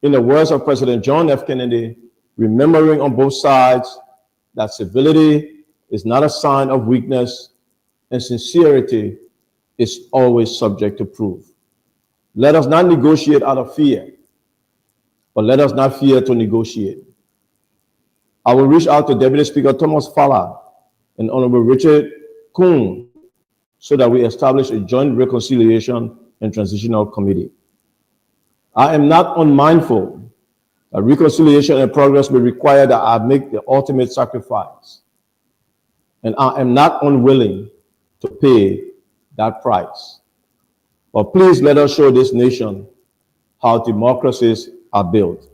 In the words of President John F. Kennedy, remembering on both sides that civility is not a sign of weakness and sincerity is always subject to proof. Let us not negotiate out of fear, but let us not fear to negotiate. I will reach out to Deputy Speaker Thomas Falla and Honorable Richard Kuhn so that we establish a joint reconciliation and transitional committee. I am not unmindful that reconciliation and progress may require that I make the ultimate sacrifice, and I am not unwilling to pay that price. But please let us show this nation how democracies are built.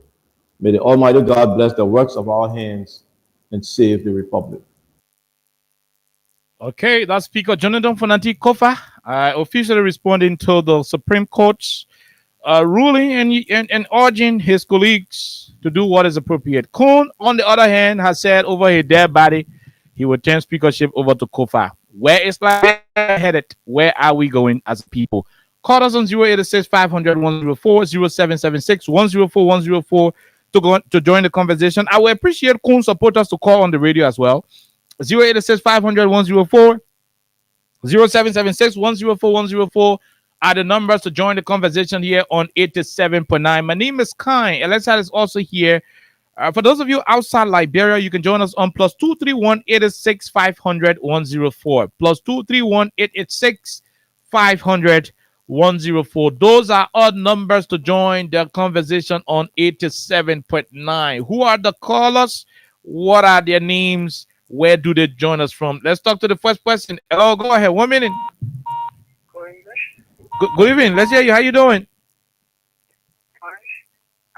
May the Almighty God bless the works of our hands and save the Republic. Okay, that's Speaker Jonathan Fonanti Kofa officially responding to the Supreme Court's ruling and urging his colleagues to do what is appropriate. Kuhn, on the other hand, has said over his dead body he will turn speakership over to Kofa. Where is Liberia headed? Where are we going as people? Call us on 086 500 104 0776 104 104 to join the conversation. I would appreciate Kuhn supporters to call on the radio as well. 086 500 104 0776 104 104 are the numbers to join the conversation here on 87.9. My name is Kai. Alexa is also here. For those of you outside Liberia, you can join us on +231 886 500 104. +231 886 500 104. Those are odd numbers to join the conversation on 87.9. Who are the callers? What are their names? Where do they join us from? Let's talk to the first person. Hello, go ahead. 1 minute. Good evening. Let's hear you. How you doing?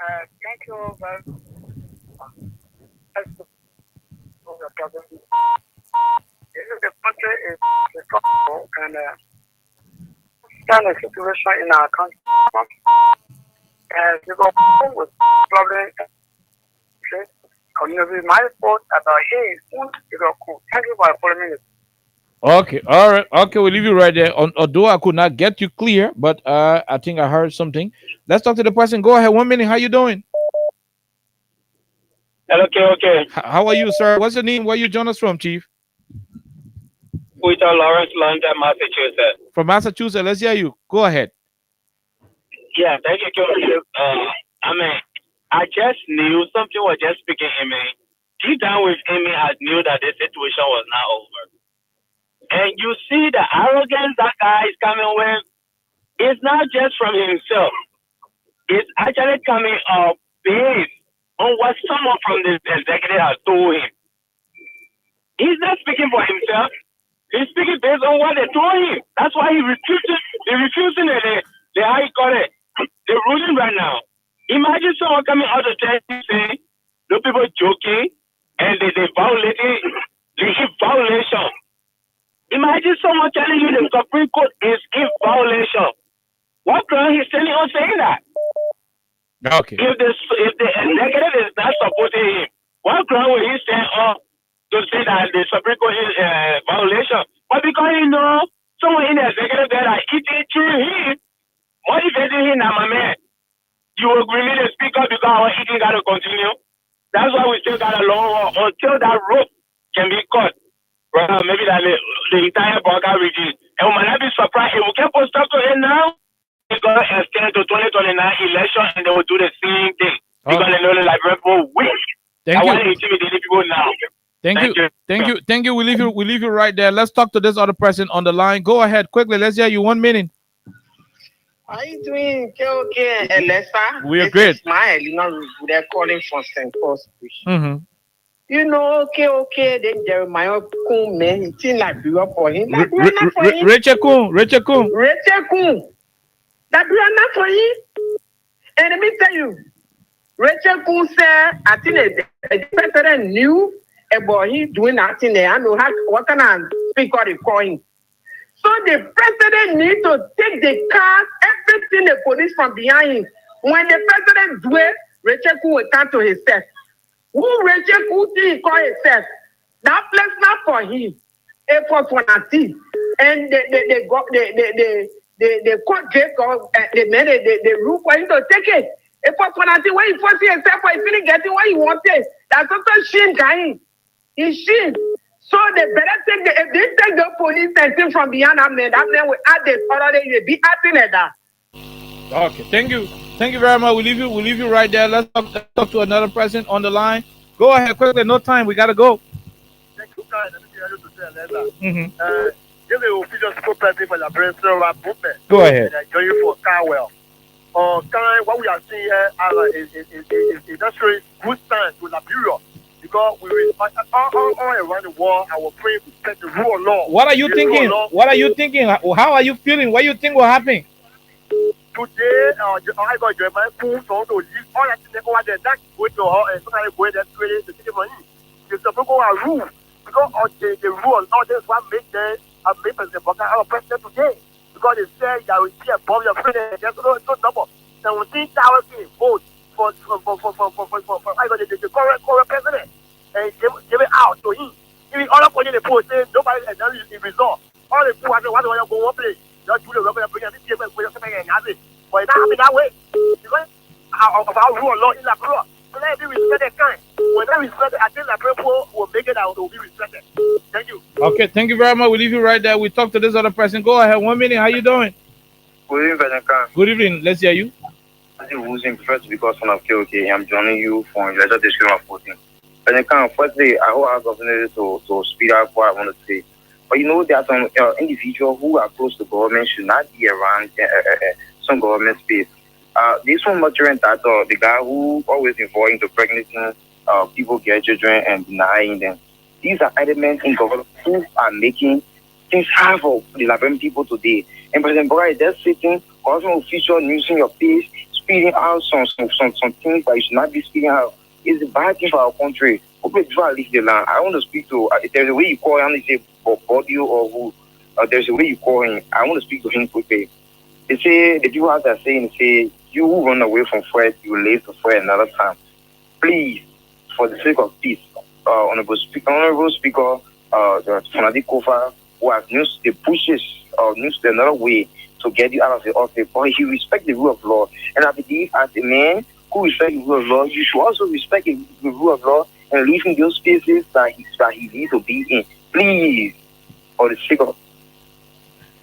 Thank you very much. The country is trouble and kind of situation in our country. And we go with problem. Community, my fault about thank you for following me. Okay, all right. Okay, we'll leave you right there. Although I could not get you clear, but I think I heard something. Let's talk to the person. Go ahead. 1 minute. How you doing? Okay. How are you, sir? What's your name? Where you join us from, Chief? Peter Lawrence, London, Massachusetts. From Massachusetts. Let's hear you. Go ahead. Yeah, thank you. I just knew something was just speaking in me. Deep down within me, I knew that this situation was not over. And you see the arrogance that guy is coming with. It's not just from himself. It's actually coming up based on what someone from the executive has told him. He's not speaking for himself. He's speaking based on what they told him. That's why he's refusing the how you call it, the ruling right now. Imagine someone coming out of tell you saying, the people joking and they violating the violation. Imagine someone telling you the Supreme Court is in violation. What ground he's telling on saying that? Okay. If the executive is not supporting him, what ground will he stand up to say that the Supreme Court is violation? But because you know someone in the executive that are eating through him, motivating him, my man, you will remain a speaker because our eating got to continue. That's why we still got a long walk until that rope can be cut. Well, maybe that the entire broadcast regime. And we might not be surprised if we can post up to it now. It's going to extend to 2029 election and they will do the same thing. Because they know the Liberian people win. Thank I want to you. intimidate people now. Thank you. We leave you right there. Let's talk to this other person on the line. Go ahead quickly. Let's hear you. 1 minute. How are you doing, KOK ELEXA? We are great. Smile, they're calling from St. Paul's. Mm-hmm. You know, KOK, then Jeremiah Kun, man, he seemed like blew up for him. Rachel Kun. That blew up for him. And let me tell you, Rachel Kun said, I think the president knew about him doing that thing there. I know what kind of speaker they call him. So the president needs to take the cars, everything the police from behind him. When the president do it, Rachel Kun will come to himself. Who Rachel Kun he call himself? That place not for him. It was for Nati. And the court gave the rule for him to take it. It was for Nati. When he forced himself, for he didn't get what he wanted. That's also shame guy. He's shame. So they better take if they take the police and thing from behind that man will add the other day, they be acting like that. Okay, thank you very much. We'll leave you right there. Let's talk to another person on the line. Go ahead quickly, no time, we gotta go. Give the official spokesperson for the Brentford movement. Go ahead. Join you for Carwell. What we are seeing here is necessary good sign to Liberia. Because we respect all around the world, our friends respect the rule of law. What are you thinking? What are you thinking? How are you feeling? What do you think will happen? Today, I got Jeremiah Kun to leave all that thing over there. That's going to her and somebody going there to take money. The Supreme Court are rule. Because of the rule, all this what make them and make President Baka our president today. Because they say that we see a bomb your friend and there's no number. 17,000 votes for I got the current president. And give it out to him. Even all of the post say nobody and then it result. All the people want to go one place. Just do the rubber and bring it for your second and have it. But it not happen that way. Because of our rule of law in La Croix. So let it be respected kind. When they respect it, I think the people will make it out, will be respected. Thank you. Okay, thank you very much. We'll leave you right there. We talk to this other person. Go ahead. 1 minute. How you doing? Good evening, Benjamin. Good evening. Let's hear you. I'm using first because one of KOK. I'm joining you from leisure district of 14. Benjamin, firstly, I hope I have opportunity to speak out what I want to say. But you know, there are some individuals who are close to government should not be around some government space. This one Nigerian title, the guy who always involved into pregnancy, people get children and denying them. These are elements in government who are making things hard for the Liberian people today. And President Bora is just sitting, government official news in your face, speaking out some things that you should not be speaking out. It's a bad thing for our country. Before I leave the land, I want to speak to, there's a way you call him, I say Bodio or who, there's a way you call him. I want to speak to him quickly. They say, the people out there saying, say, you who run away from Fred, you will live to Fred another time. Please, for the sake of peace, Honorable Speaker, the Fanatic Kofa, who has used the pushes or used another way to get you out of the office, but he respects the rule of law. And I believe as a man who respects the rule of law, you should also respect the rule of law and leave in those spaces that he needs to be in. Please, for the sake of.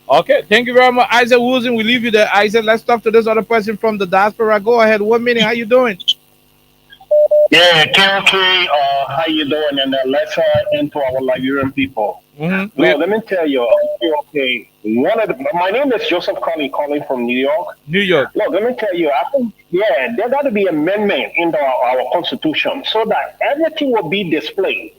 Okay, thank you very much, Isaac Wilson. We leave you there, Isaac. Let's talk to this other person from the diaspora. Go ahead. 1 minute. How you doing? Yeah, KOK, how you doing? And let's into our Liberian people. No, let me tell you. Okay, my name is Joseph Colley, calling from New York. New York. Look, let me tell you. I think there got to be amendment in our constitution so that everything will be displayed.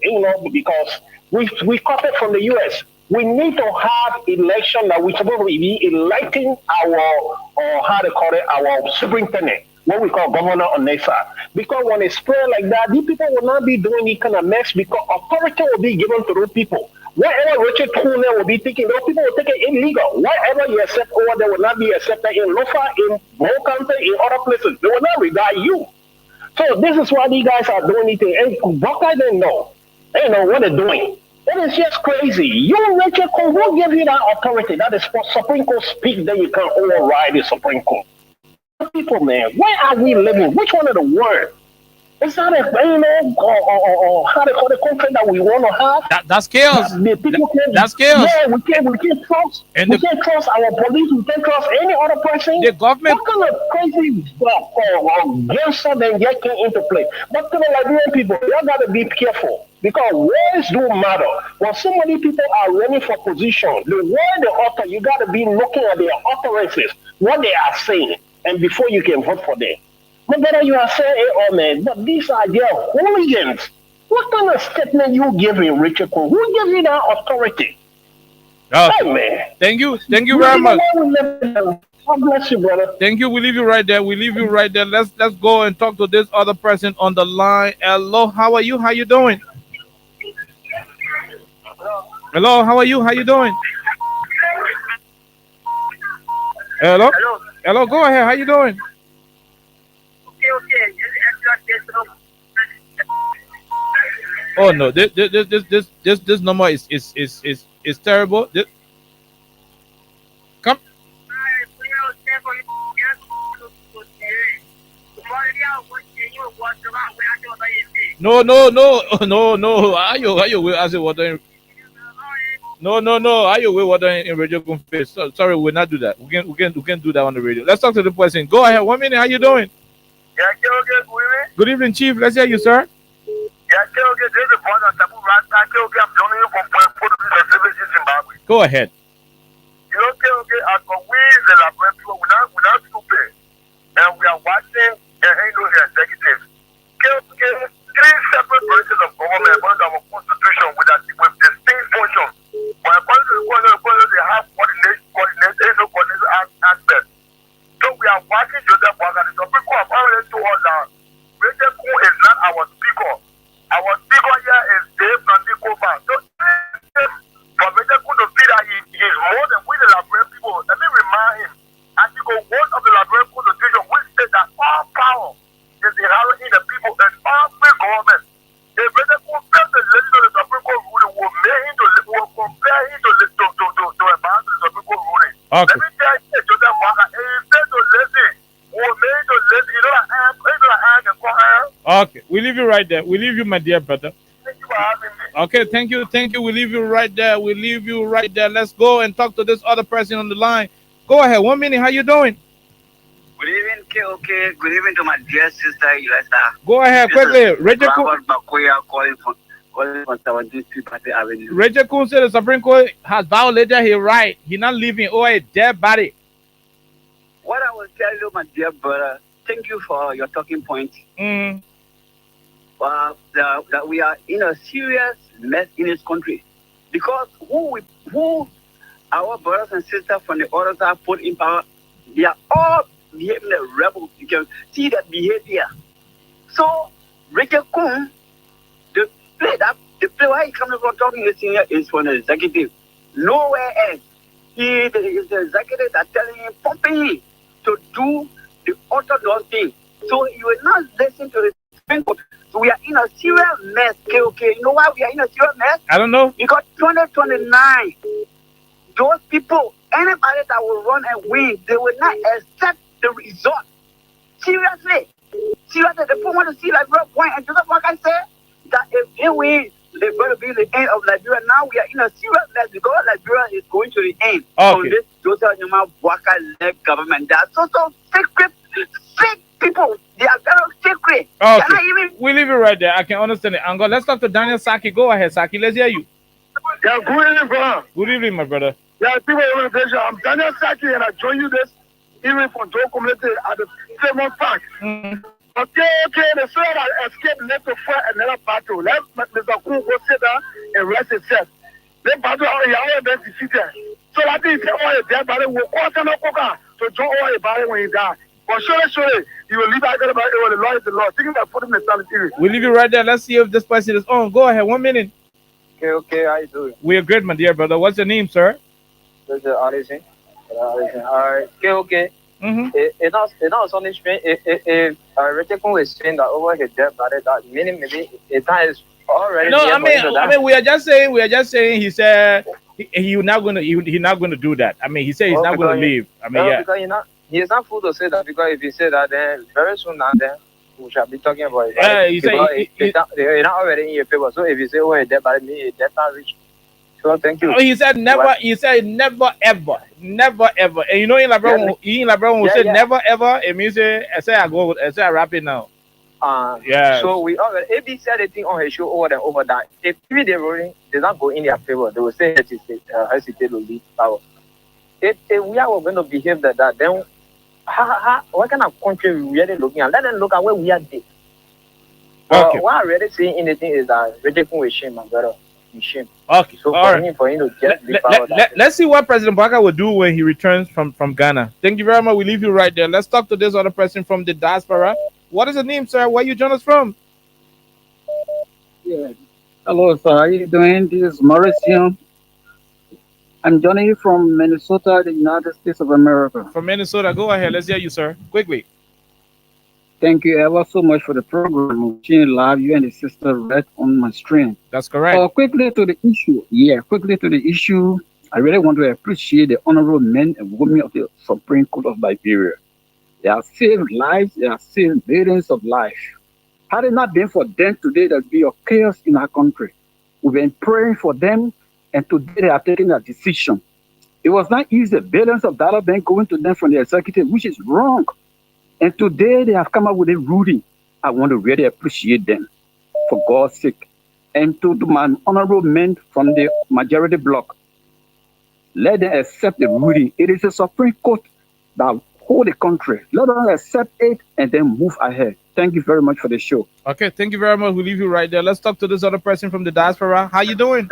Because we copied from the U.S. We need to have election that we supposed to be electing how they call it, our superintendent, what we call governor on NESA. Because when it's spread like that, these people will not be doing any kind of mess because authority will be given to those people. Whatever Richard Kuhner will be thinking, those people will take it illegal. Whatever you accept over there will not be accepted in Lofa, in Mo County, in other places. They will not regard you. So this is why these guys are doing it. And Buckeye didn't know. They don't know what they're doing. It is just crazy. You, Richard Kuhn, who give you that authority? That is for Supreme Court speak, then you can override the Supreme Court. People, man, where are we living? Which one of the words? It's not a, or how they call the country that we want to have. That's chaos. That's chaos. Yeah, we can't trust. We can't trust our police. We can't trust any other person. The government. What kind of crazy gangster then get into play? But to the Liberian people, you got to be careful because words do matter. When so many people are running for position, the word the author, you got to be looking at their utterances, what they are saying, and before you can vote for them. No matter you are saying, oh man, but these are their hooligans. What kind of statement you giving, Richard Kuhn? Who gives you that authority? Oh, hey, man. Thank you very much. God bless you, brother. Thank you. We leave you right there. Let's go and talk to this other person on the line. Hello, how are you? How you doing? Hello, how are you? How you doing? Hello. Hello. Go ahead. How you doing? Oh no, this number is terrible. Come. No. Ayo, I say water. No. Ayo, we water in radio face. Sorry, we'll not do that. We can do that on the radio. Let's talk to the person. Go ahead. 1 minute. How you doing? Yeah, okay. Good evening, Chief. Let's hear you, sir. Yeah, okay. This is the point of Tabu Rasta. Okay, I'm joining you from Services Zimbabwe. Go ahead. Okay. As for we, the Liberian people, we're not stupid. And we are watching the executives. Okay, 3 separate branches of government according to our constitution with distinct functions. But according to the constitution, they have coordination aspect. So we are watching Joseph Boakai. The Supreme Court apparently told us that Richard Kuhn is not our speaker. Our speaker here is Dave Nandikova. So for Richard Kuhn to see that he is more than we the Liberian people, let me remind him, Article 1 of the Liberian Constitution, which says that all power is inherent in the people and all free government. If Richard Kuhn fails to listen to the Supreme Court ruling, will compare him to a man to the Supreme Court ruling. Okay. Let me tell you, Joseph Boakai, if he fails to listen, okay, we leave you right there. We leave you, my dear brother. Thank you for having me. Okay, thank you. We leave you right there. Let's go and talk to this other person on the line. Go ahead. 1 minute. How you doing? Good evening, KOK. Good evening to my dear sister, Elisa. Go ahead, quickly. Richard Kuhn calling from 17th Street Avenue. Richard Kuhn said the Supreme Court has violated his right. He's not leaving a dead body. What I will tell you, my dear brother, thank you for your talking point. That we are in a serious mess in this country. Because who our brothers and sisters from the other side put in power, they are all behaving like rebels. You can see that behavior. So, Richard Kuhn, the play why he comes from talking this here is from the executive. Nowhere else. He is the executive that telling him, pumping to do the orthodox thing. So he will not listen to the Supreme Court. So we are in a serious mess, okay? You know why we are in a serious mess? I don't know. Because 2029, those people, anybody that will run and win, they will not accept the result. Seriously. They don't want to see Liberia point. And Joseph Boakai said that if they win, they're going to be the end of Liberia. Now we are in a serious mess because Liberia is going to the end. Okay. So this Joseph Boakai-led government, they are so fake people. They are very secret. Okay. We leave it right there. I can understand it. Ango, let's talk to Daniel Saki. Go ahead, Saki. Let's hear you. Yeah, good evening, bro. Good evening, my brother. Yeah, people organization. I'm Daniel Saki, and I join you this evening from Joe Community at the Fremont Park. Okay, the sir that escaped left to fight another battle. Let Mr. Cool go sit down and rest himself. Then battle all the other been defeated. So that is all the dead body will cause him to join all the body when he die. But surely, he will leave out there about the Lord is the Lord. Thinking that put him in sanitary. We'll leave you right there. Let's see if this person is on. Go ahead. 1 minute. Okay, how you doing? We are great, my dear brother. What's your name, sir? This is Alison. Alright, okay. It's not something strange. If Richard was saying that over his death, that meaning maybe it is already. No, I mean, we are just saying. He said he's not going to do that. I mean, he said he's not going to leave. I mean, yeah. Because he's not fool to say that, because if he say that, then very soon now, then we shall be talking about it. Yeah, he said they're not already in your favor. So if you say, "Oh, that by me, that's not rich." So thank you. Oh, he said never. What? He said never ever, never ever. And you know, in LeBron will say never ever. It means I say I rap it now. Yeah. So we already, if he said anything on his show over and over that, if they're rolling, they not go in their favor. They will say hesitate to leave power. If we are going to behave like that, then what kind of country we really looking at? Let them look at where we are. Okay. What I really saying anything is that rejecting with shame, my brother. Shame. Okay. So all right. For him to get the power. Let's see what President Baka will do when he returns from Ghana. Thank you very much. We leave you right there. Let's talk to this other person from the diaspora. What is the name, sir? Where you join us from? Yeah. Hello, sir. How are you doing? This is Mauricio. I'm joining you from Minnesota, the United States of America. From Minnesota. Go ahead. Let's hear you, sir. Quickly. Thank you ever so much for the program. Watching live, you and the sister right on my stream. That's correct. Quickly to the issue. Yeah, quickly to the issue. I really want to appreciate the honorable men and women of the Supreme Court of Liberia. They have saved lives. They have saved millions of lives. Had it not been for them today, there'd be a chaos in our country. We've been praying for them, and today they are taking a decision. It was not easy. Billions of dollars been going to them from the executive, which is wrong. And today they have come up with a ruling. I want to really appreciate them, for God's sake. And to my honorable men from the majority bloc, let them accept the ruling. It is the Supreme Court that hold the country. Let them accept it and then move ahead. Thank you very much for the show. Okay, thank you very much. We'll leave you right there. Let's talk to this other person from the diaspora. How you doing?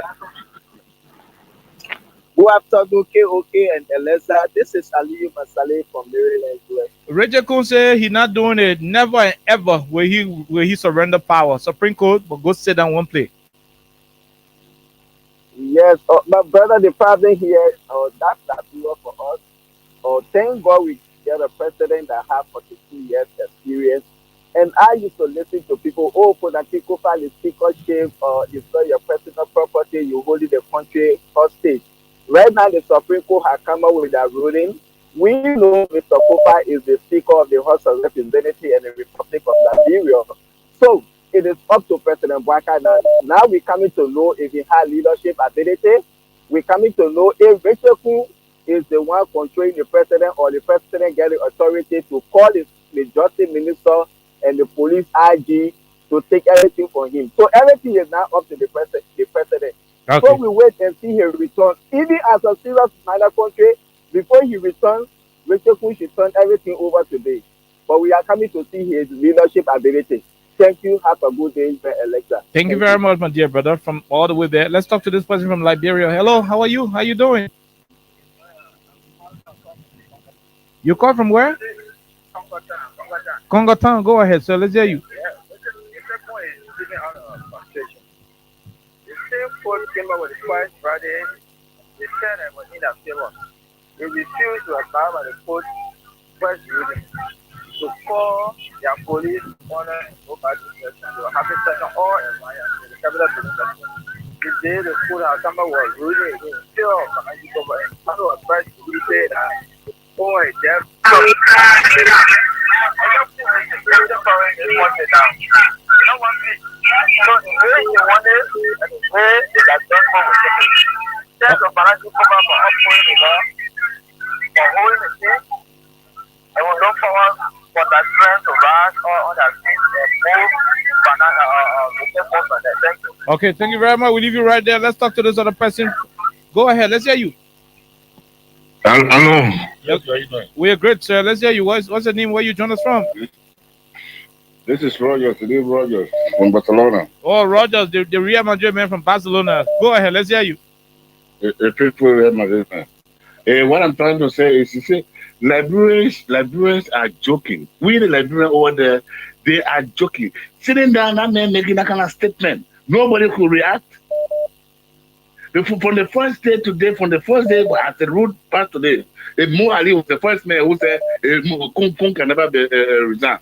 Good afternoon, KOK and ELEXA. This is Aliyu Masale from Maryland, US. Richard Kun said he's not doing it. Never and ever will he surrender power. Supreme Court, but go sit down one place. Yes, my brother, the problem here, that's not for us. Thank God we get a president that has 42 years experience. And I used to listen to people, for the people file is speakership, you sell your personal property, you hold the country hostage. Right now, the Supreme Court has come up with a ruling. We know Mr. Kofa is the Speaker of the House of Representatives and the Republic of Liberia. So it is up to President Baka now. Now we're coming to know if he has leadership ability. We're coming to know if Richard Kun is the one controlling the president, or the president gets the authority to call the justice minister and the police IG to take everything from him. So everything is now up to the president. Okay. So we wait and see his return. Even as a serious minor country, before he returns, Richard Kun should turn everything over today. But we are coming to see his leadership ability. Thank you. Have a good day, Alexa. Thank you very much, my dear brother, from all the way there. Let's talk to this person from Liberia. Hello, how are you? How you doing? You call from where? Congo Town. Go ahead, sir. Let's hear you. The same court came up with the twice Friday. They said I was in a favor. They refused to abide by the court's first ruling to call their police honor and go back to session. They were having session all in the capital police station. The day the court had come up with ruling again, still financial cover, and part of the first ruling said that, boy, death. You know one thing. So the way you want it, and the way they got done for it. There's a financial cover for upholding the law, for holding the case, and we look forward for Nigerians to rise on their feet and move Thank you. Okay, thank you very much. We leave you right there. Let's talk to this other person. Go ahead. Let's hear you. Hello. Yes, how you doing? We're great, sir. Let's hear you. What's the name? Where you join us from? This is Rogers. Today, Rogers from Barcelona. Oh, Rogers, the Real Madrid man from Barcelona. Go ahead. Let's hear you. A faithful Real Madrid man. What I'm trying to say is, you see, Liberians are joking. We, the Liberians over there, they are joking. Sitting down, that man making that kind of statement. Nobody could react. From the first day today, at the road past today, Mo Ali was the first man who said Kung can never be resigned.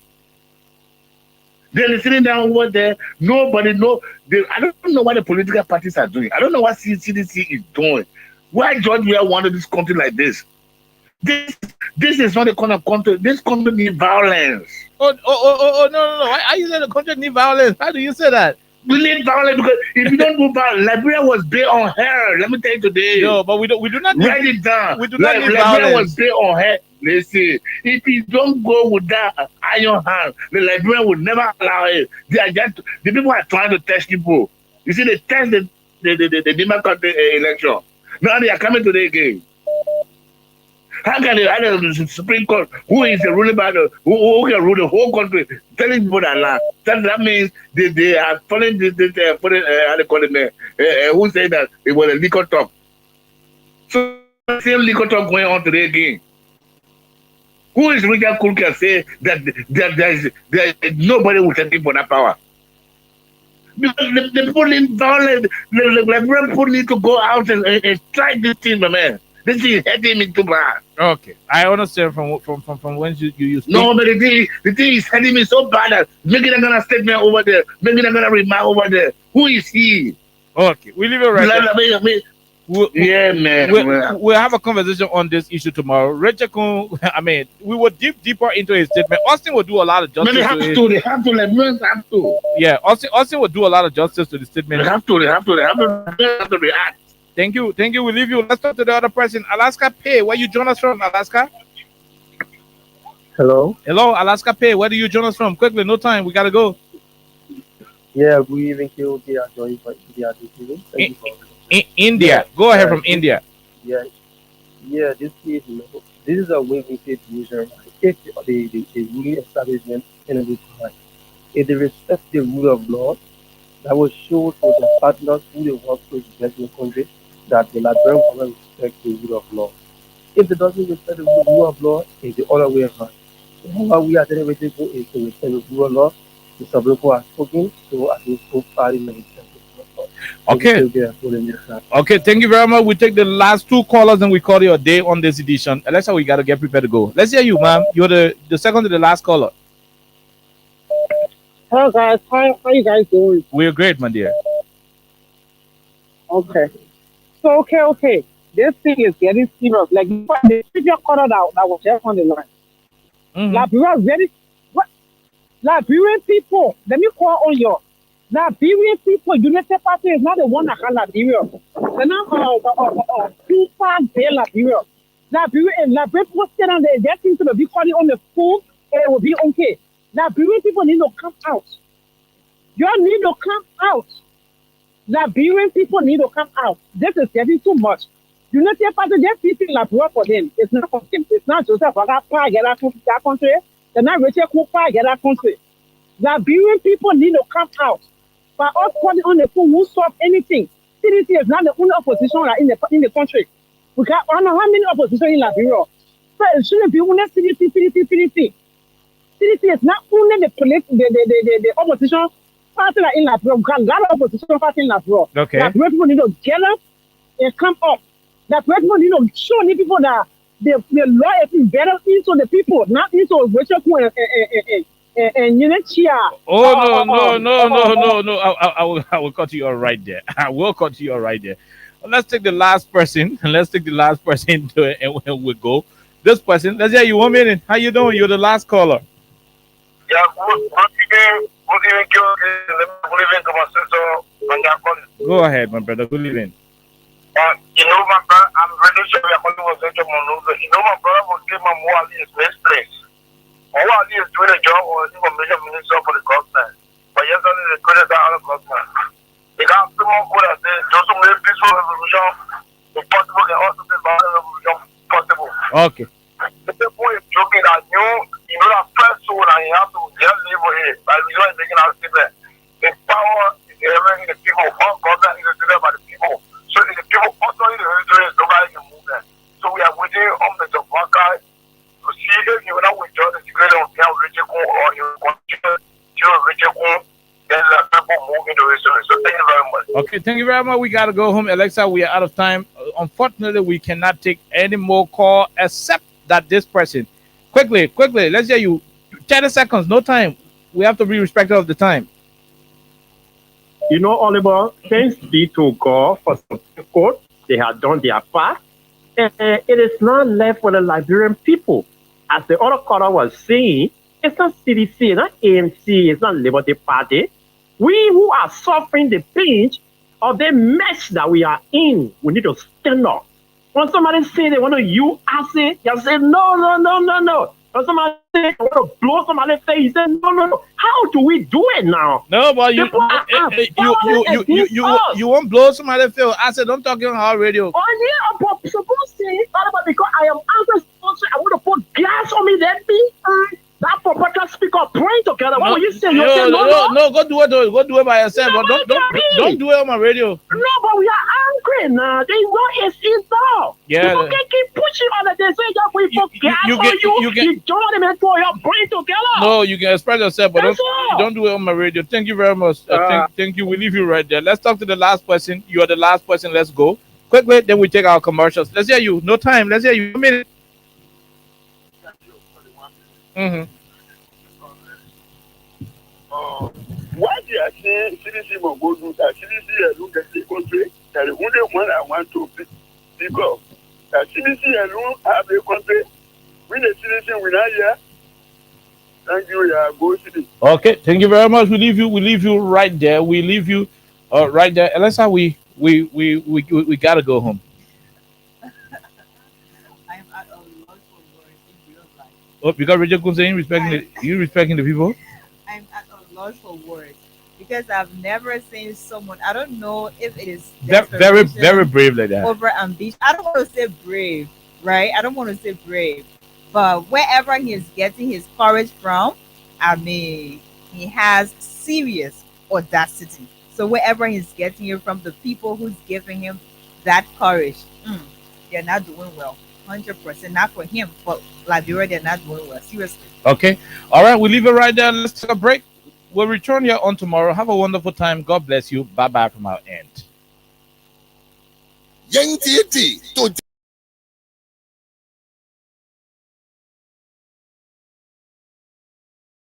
They're sitting down over there. Nobody know. I don't know what the political parties are doing. I don't know what CDC is doing. Why Georgia wanted this country like this? This is not the kind of country. This country needs violence. No. Why are you saying the country needs violence? How do you say that? We need violence because if you don't do violence, Liberia was built on her. Let me tell you today. No, but we do not. Write it down. We do not need Liberia violence. was built on her. Listen, if you don't go with that iron hand, the Liberian would never allow it. The people are trying to test people. You see, they test the democratic election. Now they are coming to the again. How can the Supreme Court, who is the ruling body, who can rule the whole country, telling people that lie? That means they are following how they call it, who said that it was a liquor talk. So the same liquor talk going on today again. Who is Richard Cool can say that there nobody will take him for that power? Because the people need violence. The Liberian people need to go out and strike this thing, my man. This is heading me too bad. Okay, I understand from when you speak. No, but the thing is heading me so bad that making a gonna statement over there, making a gonna remark over there. Who is he? Okay, we leave it right there. We'll have a conversation on this issue tomorrow. Richard Kun, I mean, we will deeper into his statement. Austin will do a lot of justice. They have to. Liberians have to. Yeah, Austin will do a lot of justice to the statement. They have to react. Thank you. We leave you. Let's talk to the other person. Alaska Pay, where you join us from, Alaska? Hello, Alaska Pay. Where do you join us from? Quickly, no time. We gotta go. Yeah, good evening, KOK. I join for India this evening. Thank you for India. Go ahead from India. Yeah. This case, this is a win-win situation. If the ruling establishment in a good time, if they respect the rule of law, that will show to the partners who they work with in the country that the Liberian government respects the rule of law. If it doesn't respect the rule of law, it's the other way around. So what we are deliberating for is to respect the rule of law. The Subloko has spoken, so I think both parties may respect the Okay. Okay, thank you very much. We take the last two callers and we call you a day on this edition. Alexa, we gotta get prepared to go. Let's hear you, ma'am. You're the second to the last caller. Hello guys, how you guys doing? We're great, my dear. Okay. So okay. This thing is getting serious. Like the previous caller that was just on the line. Liberian people, let me call on you. Liberian people, United Party is not the one that can Liberia. They're not super day Liberia. Liberian people stand on there, they seem to be calling on the phone, and it will be okay. Liberian people need to come out. You all need to come out. Liberian people need to come out. This is getting too much. United Party, just sitting Liberia for them. It's not for them. It's not Joseph Wagapa get that country. They're not Richard Cooper get that country. Liberian people need to come out. But us calling on the phone won't solve anything. CDC is not the only opposition in the country. We got I don't know how many opposition in Liberia. So it shouldn't be only CDC. CDC is not only the opposition party in Liberia. We got a lot of opposition party in Liberia. Okay. Liberian people need to get up and come up. Liberian people need to show the people that the law is better into the people, not into Richard and Unity. Oh no! I will cut you all right there. I will cut you all right there. Well, let's take the last person. To it, and we'll go. This person. Let's hear you. 1 minute. How you doing? You're the last caller. Yeah, good evening. Go ahead, my brother. Good evening. My brother, I'm really sure we are calling was my brother was give my Moali his next place. Moali is doing a job or information minister for the government. But yesterday they created that other government. They got people who that say those who make peaceful revolution impossible can also make violent revolution possible. Okay. The people is joking that you know that first soul and you have to just live with it. Like we are making our statement. The power is in the people. All government is decided by the people. So if the people also in the region, nobody can move them. So we are waiting on the Jamaica to see if you will not withdraw the secret of the Richard or you continue to Richard then the people move into the region. So thank you very much. Okay, thank you very much. We gotta go home, Alexa. We are out of time. Unfortunately, we cannot take any more call except that this person. Quickly, let's hear you. 30 seconds, no time. We have to be respectful of the time. You know, Oliver, thanks be to God for Supreme Court. They have done their part. And it is not left for the Liberian people. As the other caller was saying, it's not CDC, it's not ANC, it's not Liberty Party. We who are suffering the pinch of the mess that we are in, we need to stand up. When somebody say they want to use acid, you say, no. When somebody say they want to blow somebody's face, you say, no. How do we do it now? No, but you won't blow somebody feel. I said, don't talk on our radio. Oh, yeah, but suppose say, because I am angry, I want to put gas on me, that be that proper speaker praying together. What will you say? You say no, go do it. Go do it by yourself. But don't do it on my radio. No, but we are angry now. There is no AC now. Yeah. People can keep pushing on the day. So that we put gas on you join them and throw your brain together. No, you can express yourself, but don't do it on my radio. Thank you very much. Thank you. We leave you right there. Let's talk to the last person. You are the last person. Let's go. Quickly, then we take our commercials. Let's hear you. No time. Let's hear you. 1 minute. Why they are saying CDC will go do that? CDC look at the country. That the only one I want to speak of. That CDC alone have a country. When the CDC will not hear. Thank you. Yeah, go CDC. Okay, thank you very much. We leave you right there. We leave you right there. Alexa, we gotta go home. I'm at a loss for words in real life. Oh, because Richard Kun saying respecting the people. I'm at a loss for words because I've never seen someone. I don't know if it is Very, very brave like that. over ambition. I don't want to say brave, right? I don't want to say brave, but wherever he is getting his courage from, I mean, he has serious audacity. So wherever he's getting it from, the people who's giving him that courage, they're not doing well. 100%. Not for him, but Liberia, they're not doing well. Seriously. Okay. All right. We leave it right there. Let's take a break. We'll return here on tomorrow. Have a wonderful time. God bless you. Bye bye from our end. Young TT to